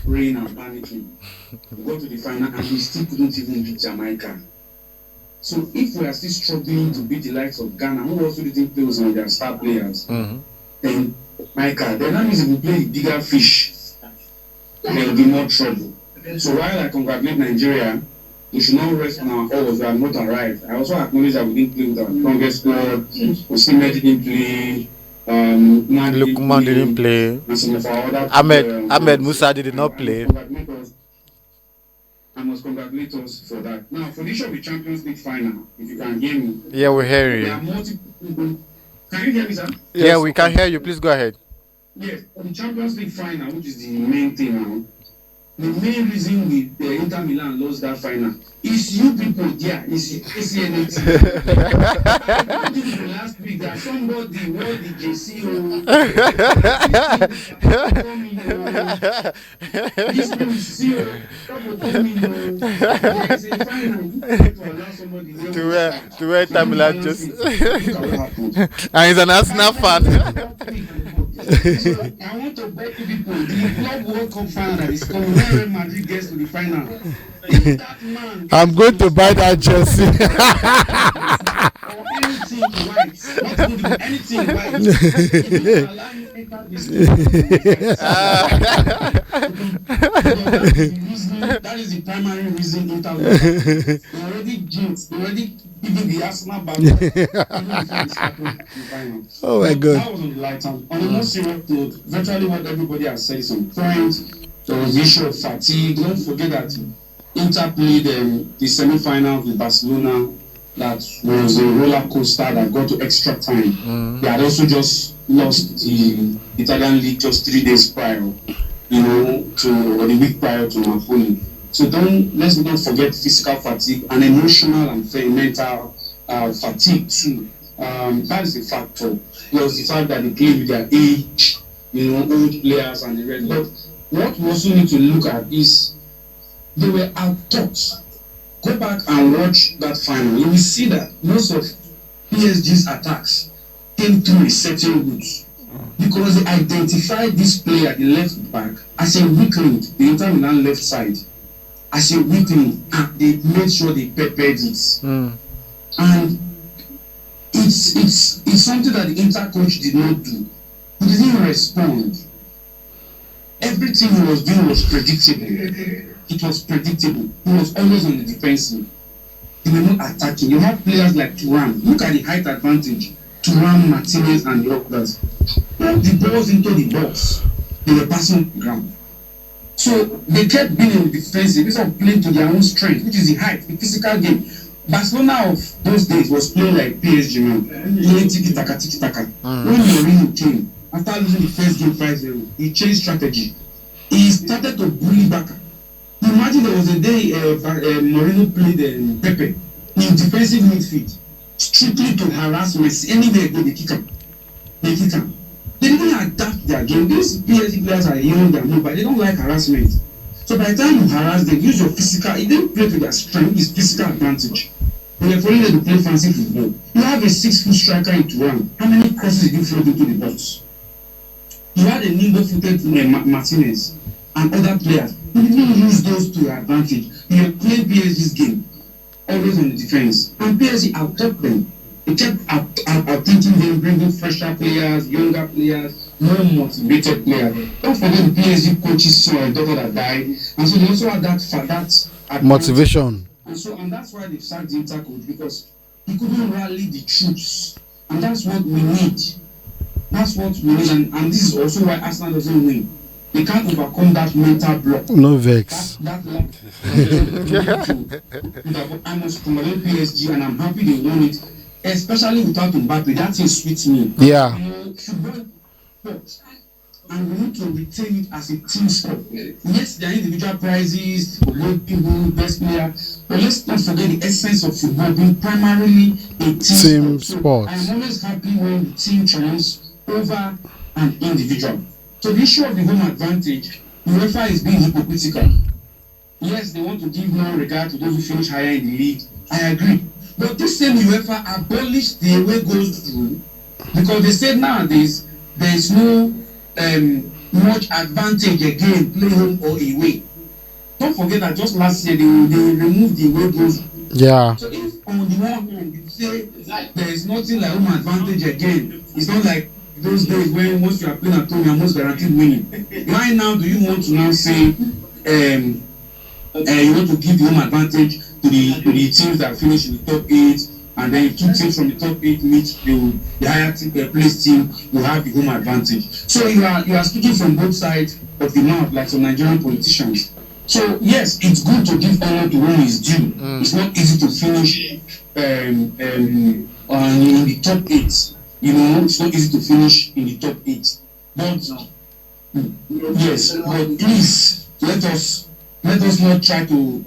praying and panicking. We got to the final and we still couldn't even beat Jamaica. So if we are still struggling to beat the likes of Ghana, who also didn't play with their star players, then Jamaica, then that means if we play the bigger fish, there will be more trouble. So while I congratulate Nigeria, we should not rest on our oars. We have not arrived. I also acknowledge that we didn't play with our strongest squad. Osimhen didn't play. Lukman didn't play. And some of our other Ahmed Musa did not play. I must congratulate us for that. Now, for this of the Champions League final, if you can hear me. Yeah, we're hearing There are you. multiple. Can you hear me, sir? Yeah, we can hear you. Please go ahead. Yes, for the Champions League final, which is the main thing now, the main reason the Inter Milan lost that final is you people there, is ACNNTV. I told you last week that somebody wore the JC this one is zero. To wear Inter Milan just and he's an Arsenal fan. So I want to beg you people, the Club World Cup final that is coming, where Real Madrid gets to the final. If that man I'm going to buy that jersey. or anything white, not good, anything white, if you allow me to enter this that is the primary reason Inter they already jinxed, they already given the Arsenal back even before the start of the final. Oh my God. That was on the light hand. On a more serious note, virtually what everybody has said is on point. There was the issue of fatigue. Don't forget that Inter played the semi-final with Barcelona. That was a roller coaster that got to extra time. They had also just lost the Italian league just 3 days prior, or the week prior to Napoli. So let's not forget physical fatigue and emotional and mental fatigue too. That is a factor. Plus the fact that they play with their age, old players and the rest. But what we also need to look at is they were out-taught. Go back and watch that final. You will see that most of PSG's attacks came through a certain route because they identified this player, the left back, as a weak link, the Inter Milan left side, as a weak link, and they made sure they peppered it. And it's something that the Inter coach did not do. He didn't respond. Everything he was doing was predictable. It was predictable. He was always on the defensive. They were not attacking. You have players like Thuram. Look at the height advantage. Thuram, Martinez, and the others. Put the balls into the box. They were passing the ground. So they kept being in the defensive instead of playing to their own strength, which is the height, the physical game. Barcelona of those days was playing like PSG, man. Playing tiki-taka, tiki-taka. When Mourinho came, after losing the first game 5-0, he changed strategy. He started to bully Barca. Imagine there was a day Mourinho played Pepe in defensive midfield, strictly to harass Messi. Anywhere they kick him. They kick him. They didn't adapt their game. These PSG players are young, they are mobile, they don't like harassment. So by the time you harass them, use your physical, it didn't play to their strength, it's physical advantage. When you're following them to play fancy football, you have a 6-foot striker in Turan. How many crosses did you float into the box? You had a nimble-footed Martinez and other players. You didn't use those to your advantage. You were playing PSG's game, always on the defense. And PSG out-topped them. They kept out-thinking them, bringing fresher players, younger players, more motivated players. Don't forget the PSG coach's son, daughter that died. And so they also had that motivation. And that's why they've sacked the intercoach, because he couldn't rally the troops. And that's what we need. That's what we need. And this is also why Arsenal doesn't win. They can't overcome that mental block. No vex. That I must congratulate PSG, and I'm happy they won it, especially without Mbappe. That thing sweets me. Yeah. And we need to retain it as a team sport. Yes, there are individual prizes, people, best player, but let's not forget the essence of football being primarily a team sport. I'm always happy when the team triumphs over an individual. So the issue of the home advantage, UEFA is being hypocritical. Yes, they want to give no regard to those who finish higher in the league. I agree. But this same UEFA abolished the away goals rule, because they said nowadays there is no much advantage again playing home or away. Don't forget that just last year they removed the away goals. Yeah. So if on the one hand you say there is nothing like home advantage again, it's not like those days when once you are playing at home you are most guaranteed winning. Why now do you want to now say you want to give the home advantage to the teams that finish in the top 8? And then if two teams from the top 8 meet the higher placed team, will have the home advantage. So you are speaking from both sides of the mouth, like some Nigerian politicians. So yes, it's good to give honor to whom is due. It's not easy to finish in the top 8. You know, it's not easy to finish in the top 8. But yes, but please let us not try to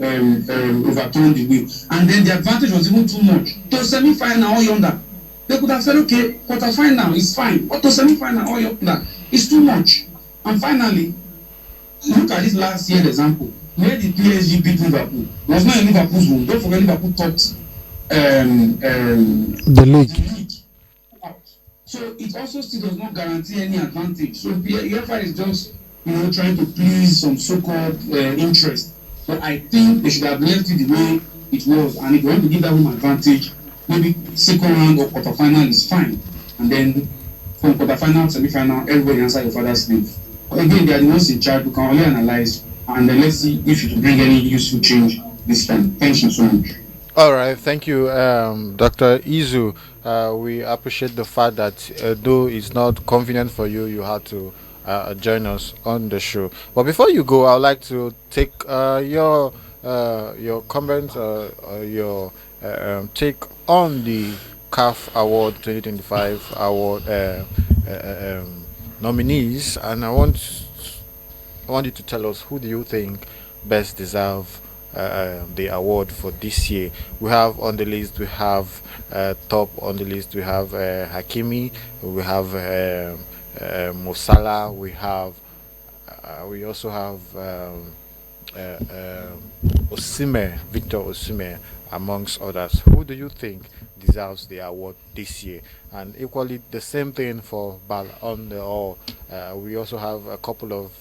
overturn the wheel. And then the advantage was even too much. To semi-final or yonder, they could have said, okay, quarter-final is fine. But to semi-final or yonder, it's too much. And finally, look at this last year's example. Where the PSG beat Liverpool. It was not in Liverpool's room. Don't forget Liverpool topped the league. So it also still does not guarantee any advantage. So UEFA is just trying to please some so-called interest. But I think they should have left it the way it was. And if you want to give that home advantage, maybe second round or quarterfinal is fine. And then from quarterfinal, semi-final, everybody answer your father's name. But again, they are the ones in charge who can only analyze. And then let's see if you can bring any useful change this time. Thank you so much. All right, thank you, Dr. Izu. We appreciate the fact that though it's not convenient for you, you had to join us on the show. But before you go, I would like to take your comments, your take on the CAF Award 2025 award nominees, and I want you to tell us who do you think best deserve the award for this year. We have on the list, we have top on the list, we have Hakimi, we have Mosala, we also have Osimhen, Victor Osimhen, amongst others. Who do you think deserves the award this year? And equally the same thing for Ballon d'Or. We also have a couple of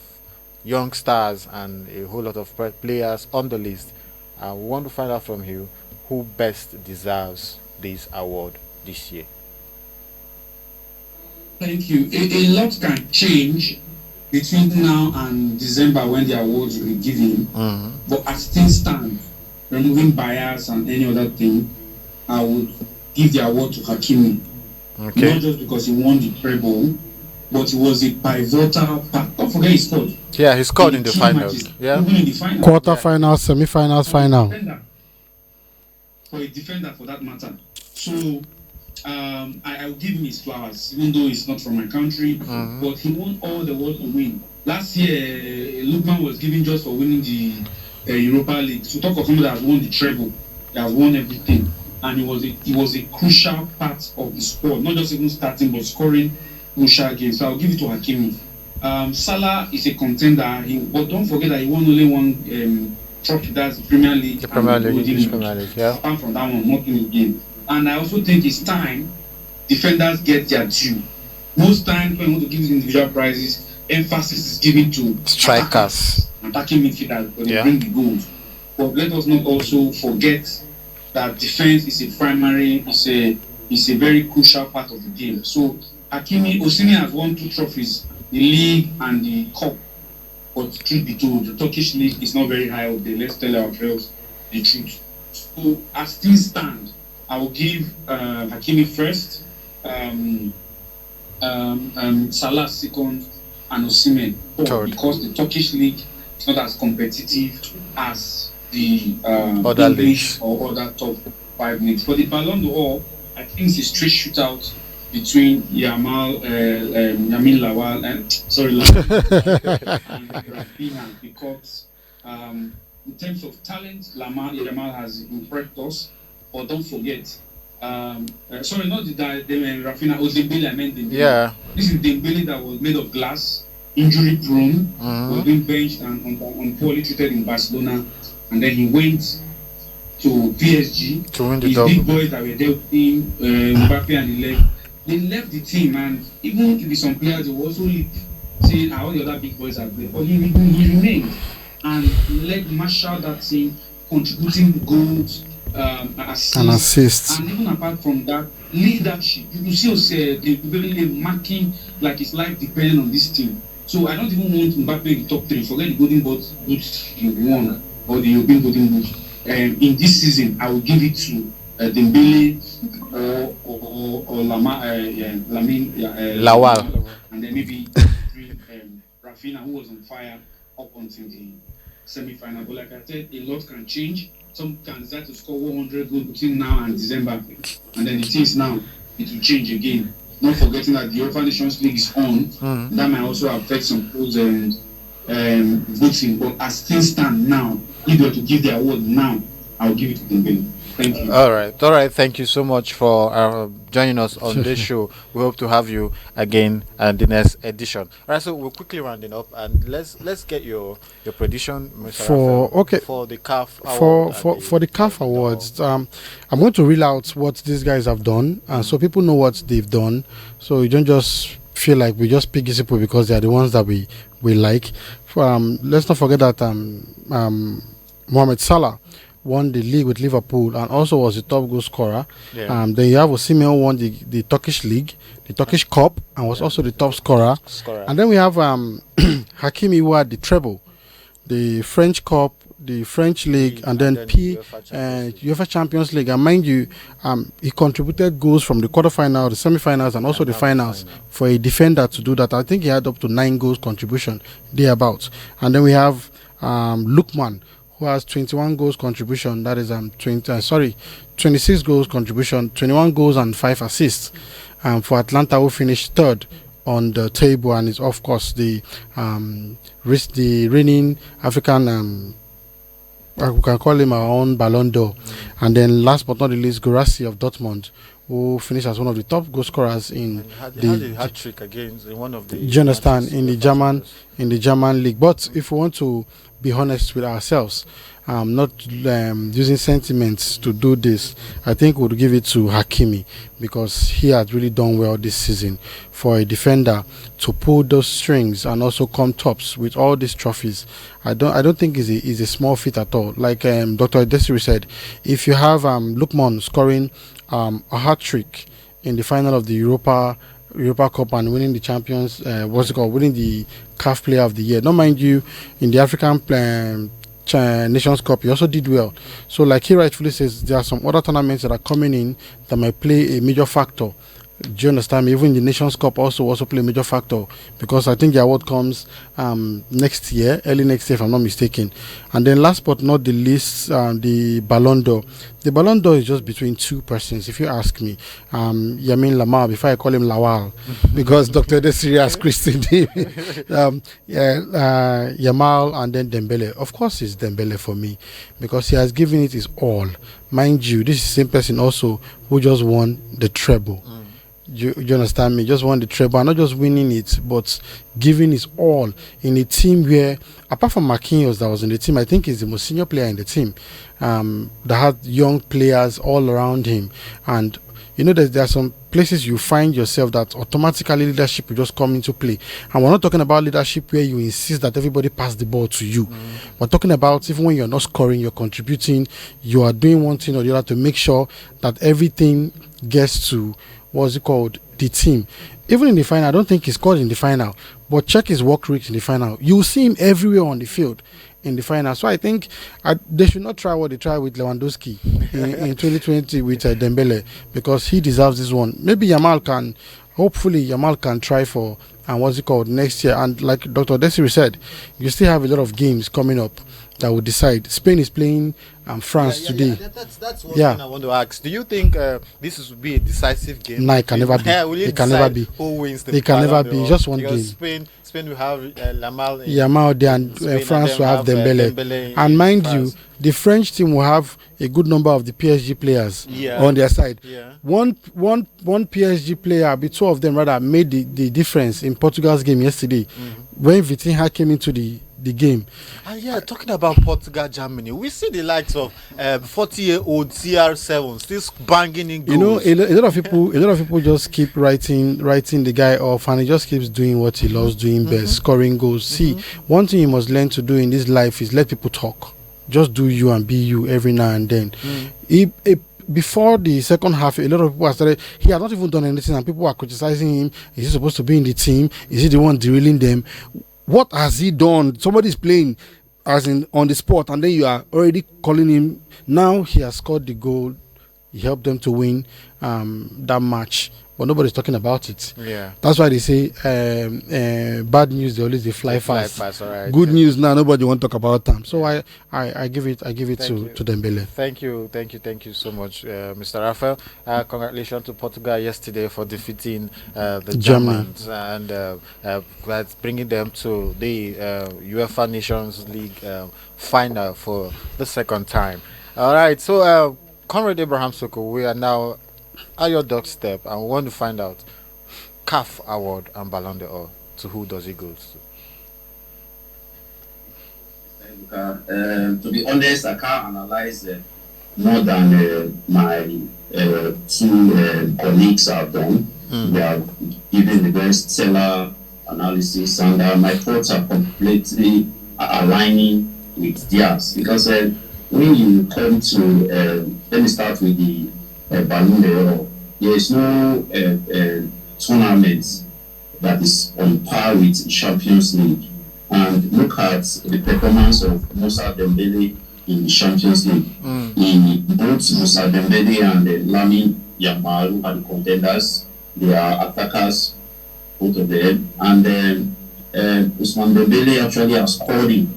young stars and a whole lot of players on the list. We want to find out from you who best deserves this award this year. Thank you. A lot can change between now and December when the awards will be given. But as things stand, removing bias and any other thing, I would give the award to Hakimi. Okay. Not just because he won the treble, but he was a pivotal part. Don't forget he scored. Yeah, he scored in the finals. Yeah. Even in the finals. Quarterfinals, semi-finals, final. For a defender, for that matter. So, I will give him his flowers, even though he's not from my country. But he won all the world to win. Last year, Lukman was given just for winning the Europa League. So talk of somebody that has won the treble, that has won everything, and he was a crucial part of the squad, not just even starting but scoring crucial game. So I'll give it to Hakimi. Salah is a contender, but don't forget that he won only one trophy, that's the Premier League. The Premier League, English Premier League, yeah. Apart from that one, not in the game. And I also think it's time defenders get their due. Most times when you want to give individual prizes, emphasis is given to strikers, attacking midfielders, but they bring the goals. But let us not also forget that defense is a primary, is a very crucial part of the game. So Osimhen has won 2 trophies, the league and the cup. But truth be told, the Turkish league is not very high up there. Let's tell ourselves the truth. So as things stand, I will give Hakimi first, Salah second, and Osimhen third, because the Turkish league is not as competitive as the other English leagues or other top 5 leagues. For the Ballon d'Or, I think it's a straight shootout between Yamin Lawal and Rafinha, because in terms of talent, Yamal has impressed us. But don't forget, sorry, not the Rafinha, Dembele, I meant Dembele. Yeah. This is Dembele that was made of glass, injury prone, was being benched and poorly treated in Barcelona, and then he went to PSG. To win the His double. big boys that were there with him, Mbappe and they left the team, and even if some players will also leave, saying all the other big boys are there, but he remained and led Marshall that team, contributing goals, assists, and even apart from that, leadership. You see us really marking like his life depending on this team. So I don't even want Mbappe in the top 3. Forget the golden boots he won or the European golden boots. In this season, I will give it to Dembele or Lawal, and then maybe Rafinha, who was on fire up until the semi-final. But like I said, a lot can change. Some can decide to score 100 goals between now and December, and then it is now it will change again. Not forgetting that the UEFA Nations League is on. That might also affect some polls and voting. But as things stand now, if you were to give the award now, I'll give it to Dembele. Thank you. All right. Thank you so much for joining us on this show. We hope to have you again at the next edition. All right, so we're quickly rounding up, and let's get your prediction, Mr. for the CAF award for the CAF awards. I'm going to reel out what these guys have done, so people know what they've done. So you don't just feel like we just pick these people because they are the ones that we like. Let's not forget that Mohamed Salah won the league with Liverpool and also was the top goal scorer. Yeah. Then you have Osimhen, who won the Turkish league, the Turkish cup, and was also the top scorer. And then we have Hakimi, who had the treble, the French cup, the French league, and then UEFA Champions League. And mind you, he contributed goals from the quarterfinal, the semi-finals, and also the finals for a defender to do that. I think he had up to 9 goals contribution thereabouts. And then we have Lookman, who has 21 goals contribution. That is 26 goals contribution, 21 goals and 5 assists. For Atlanta, who finished 3rd on the table and is of course the reigning African. We can call him our own Ballon d'Or. And then last but not the least, Guirassy of Dortmund, who finished as one of the top goal scorers in the hat trick against in one of the. Do you understand, in the German league? But if we want to be honest with ourselves, not using sentiments to do this, I think we'll give it to Hakimi, because he has really done well this season. For a defender to pull those strings and also come tops with all these trophies, I don't think is a small feat at all. Like Dr. Desiree said, if you have Lookman scoring a hat trick in the final of the Europa Cup and winning the champions, winning the CAF Player of the Year. Not mind you, in the African Nations Cup, he also did well. So like he rightfully says, there are some other tournaments that are coming in that might play a major factor. Do you understand me? Even the Nations Cup also play a major factor, because I think the award comes next year, early next year if I'm not mistaken. And then last but not the least, the Ballon d'Or. The Ballon d'Or is just between 2 persons, if you ask me. Yamin Lamar, before I call him Lawal, because Dr. Desiree has christened him. Yamal, and then Dembele. Of course it's Dembele for me, because he has given it his all. Mind you, this is the same person also who just won the treble. You understand me? Just won the treble, not just winning it, but giving his all in a team where, apart from Marquinhos that was in the team, I think he's the most senior player in the team. That had young players all around him, and there are some places you find yourself that automatically leadership will just come into play. And we're not talking about leadership where you insist that everybody pass the ball to you. We're talking about even when you're not scoring, you're contributing, you are doing one thing or the other to make sure that everything gets to the team. Even in the final, I don't think he scored in the final, but check his work rate in the final. You'll see him everywhere on the field in the final. So I think they should not try what they tried with Lewandowski in 2020 with Dembele, because he deserves this one. Maybe hopefully Yamal can try for next year. And like Dr. Desiree said, you still have a lot of games coming up that will decide. Spain is playing France today. That's one thing I want to ask. Do you think this will be a decisive game? No, it can never be. It can never be. Who wins the It can never be. Just one game. Spain will have Yamal there, and France will have Dembele. And mind you, the French team will have a good number of the PSG players on their side. Yeah. One PSG player, two of them rather, made the difference in Portugal's game yesterday when Vitinha came into the game. And talking about Portugal, Germany, we see the likes of 40-year-old CR7 still banging in goals. A lot of people just keep writing the guy off, and he just keeps doing what he loves doing best, scoring goals. See, one thing you must learn to do in this life is let people talk. Just do you and be you every now and then. Before the second half, a lot of people started. He had not even done anything, and people were criticizing him. Is he supposed to be in the team? Is he the one derailing them? What has he done? Somebody's playing as in on the spot, and then you are already calling him. Now he has scored the goal. He helped them to win that match, but nobody's talking about it. Yeah, that's why they say bad news they always fly fast. All right. Good news now, nobody want to talk about them. So I give it to Dembele. Thank you so much, Mr. Raphael. Congratulations to Portugal yesterday for defeating the Germans and that's bringing them to the UEFA Nations League final for the second time. All right, so Comrade Abraham Soko, we are now at your doorstep and we want to find out CAF Award and Ballon d'Or. To who does it go to? To be honest, I can't analyze more than my two colleagues have done. They have given the very stellar analysis, and my thoughts are completely aligning with theirs. Because when you come to, let me start with the Ballon d'Or. There is no tournament that is on par with Champions League. And look at the performance of Moussa Dembele in the Champions League. In both Moussa Dembele and Lamine Yamal are the contenders. They are attackers, both of them. And then Ousmane Dembele actually has scored in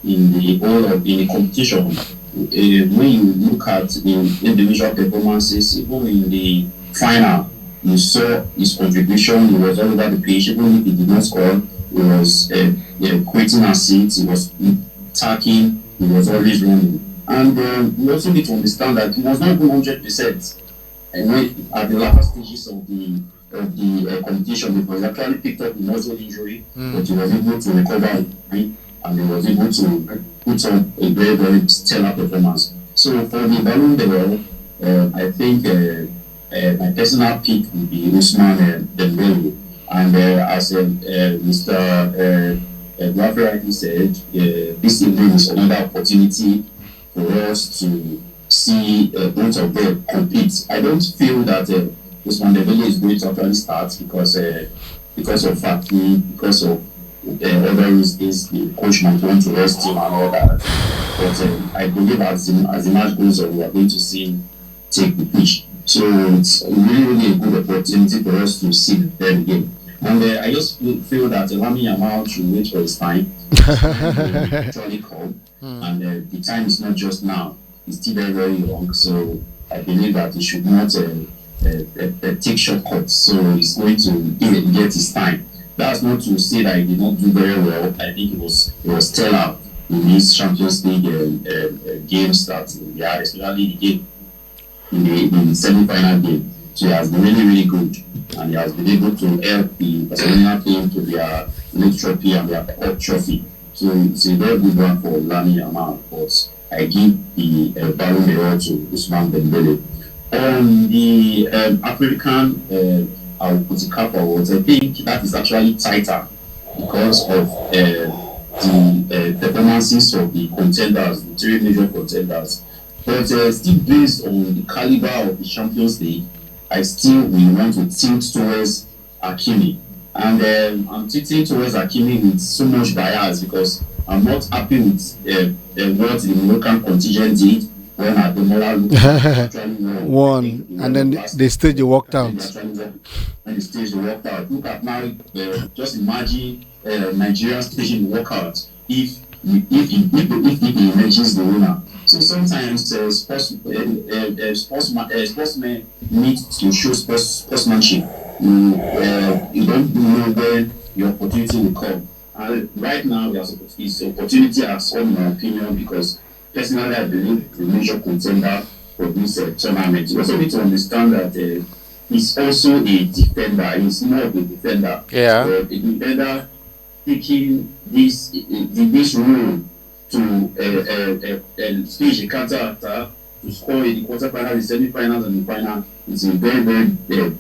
the competition. When you look at the individual performances, even in the final, you saw his contribution. He was all over the pitch. Even if he did not score, he was creating assists, he was attacking, he was always running. And we also need to understand that he was not even 100%. And at the last stages of the competition, because he actually picked up a muscle injury, but he was able to recover it, and he was able to put on a very, very stellar performance. So for the Ballon d'Or, I think my personal pick would be Ousmane Dembele. And as Mr. Raphael rightly said, this evening is another opportunity for us to see both of them compete. I don't feel that Ousmane Dembele is going to actually start because of fatigue, because of other reasons. The coach might want to rest him and all that. But I believe as the match goes on, we are going to see him take the pitch. So it's really a good opportunity for us to see them again. And I just feel that Lamine Yamal should wait for his time. Actually come. And the time is not just now. It's still very, very young. So I believe that he should not take shortcuts. So he's going to get his time. That's not to say that he did not do very well. I think it was stellar in his Champions League games that we had, especially the game in the semi-final game. So he has been really, really good, and he has been able to help the Barcelona team to their league trophy and their cup trophy. So it's a very good one for Lamine Yamal, but I give the Ballon d'Or to Ousmane Dembele. On the African Cup Awards, I think that is actually tighter because of the performances of the contenders, the three major contenders. But still based on the caliber of the Champions League, I still will want to tilt towards Hakimi. And I'm tilting towards Hakimi with so much bias because I'm not happy with what the Moroccan contingent did when Ademola won, and then the stage walked out. When the stage walked out, look at now. Just imagine Nigeria staging the walkout if he emerges the winner. So sometimes sportsmen need to show sportsmanship. You don't know when your opportunity will come. And right now, his opportunity has come, in my opinion, because personally, I believe the major contender for this tournament. You also need to understand that he's also a defender. He's more of a defender. Yeah. A defender taking this role to stage a counter attack, to score in the quarterfinals, the semi-finals, and the final. It's a very, very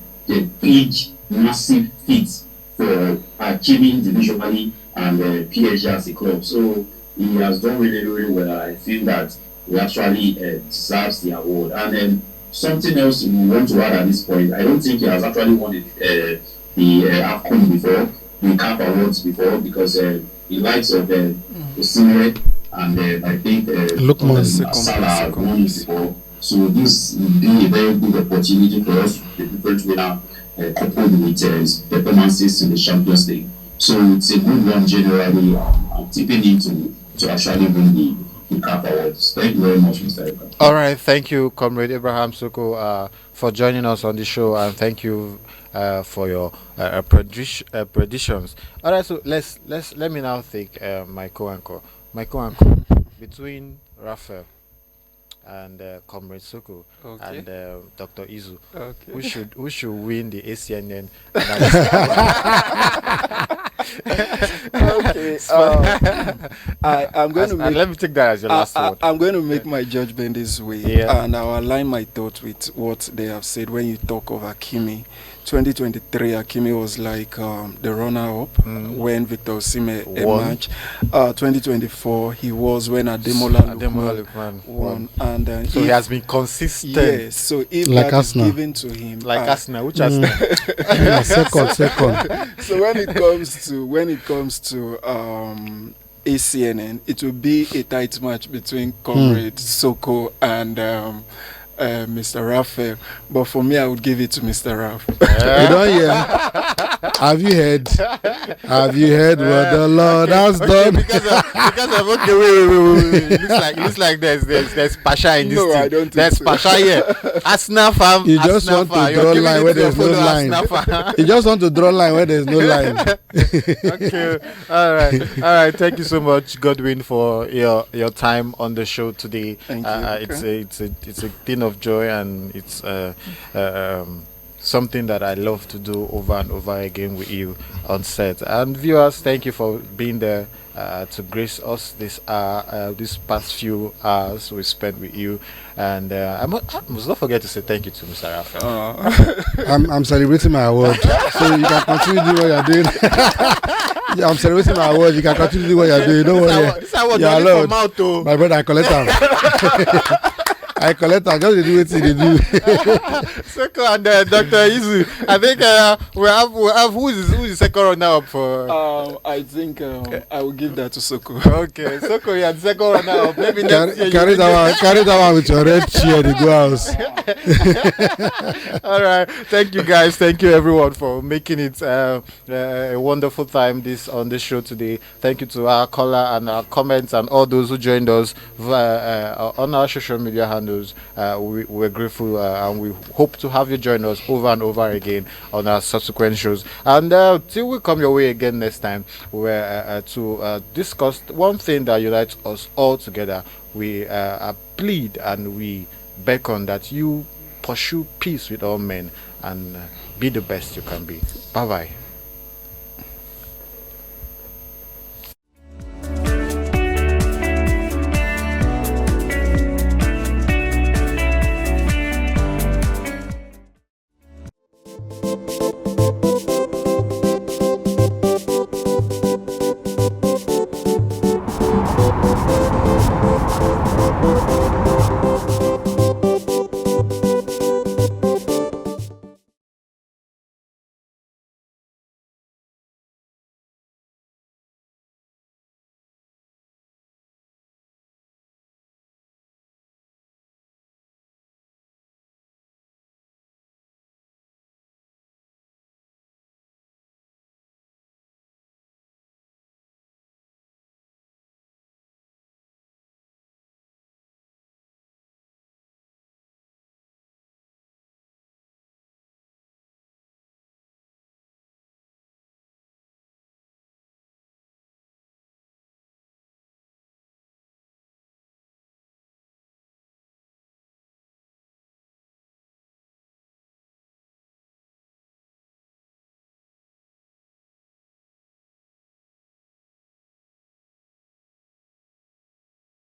big, massive feat for achieving individually and PSG as a club. So he has done really, really well. I feel that he actually deserves the award. And something else we want to add at this point, I don't think he has actually won the AFCON before, the CAF Awards before, because he likes of Osimhen and I think Salah won it before. So this will be a very good opportunity for us, the different winner, coupled with his performances in the Champions League. So it's a good one generally. I'm tipping him to actually win the CAF Awards. Thank you very much, Mr. Eka. All right, thank you, Comrade Abraham Soko, for joining us on the show, and thank you for your predictions. All right, so let me now take my co-anchor, between Raphael and Comrade Soko and Dr. Izu. Okay. Who should win the ACNN? Okay. I'm going to make. Let me take that as your last word. I'm going to make my judgment this way, and I'll align my thoughts with what they have said. When you talk of Hakimi, 2023, Hakimi was like the runner-up when Victor Osimhen emerged. 2024, he was when Ademola Lookman won. And so he has been consistent. Yes, so if like that Arsenal. is given to him, like Arsenal, which Arsenal? Second. So when it comes to ACNN, it will be a tight match between Comrade Soko and Mr. Raphael, but for me, I would give it to Mr. Raph. You don't hear? Have you heard? Have you heard what the Lord has done? Because of wait. It looks like there's Pasha in this No, thing. I don't think There's so. Pasha here. Arsenal fan. You just want to draw a line where there's no line. You just want to draw a line where there's no line. Okay. All right. Thank you so much, Godwin, for your time on the show today. Thank you. It's a thing of joy, and it's something that I love to do over and over again with you on set. And viewers, thank you for being there to grace us this past few hours we spent with you. And I must not forget to say thank you to Mr. Raphael. I'm celebrating my award, so you can continue doing what you're doing. Yeah, I'm celebrating my award. You can continue doing what you're doing. Don't worry. This award You're from allowed. out, My brother, I collect them. I collect them. Just do what they do. Soko and Dr. Izu. I think we have who is the second runner up for? I think I will give that to Soko. Okay, Soko, you're the second runner up. Maybe next year Carry that one with your red chair. The go house. All right, thank you guys. Thank you everyone for making it a wonderful time on this show today. Thank you to our caller and our comments and all those who joined us on our social media handles. We're grateful and we hope to have you join us over and over again on our subsequent shows. And till we come your way again next time, we're to discuss one thing that unites us all together. We plead and we beckon that you pursue peace with all men, and be the best you can be. Bye bye.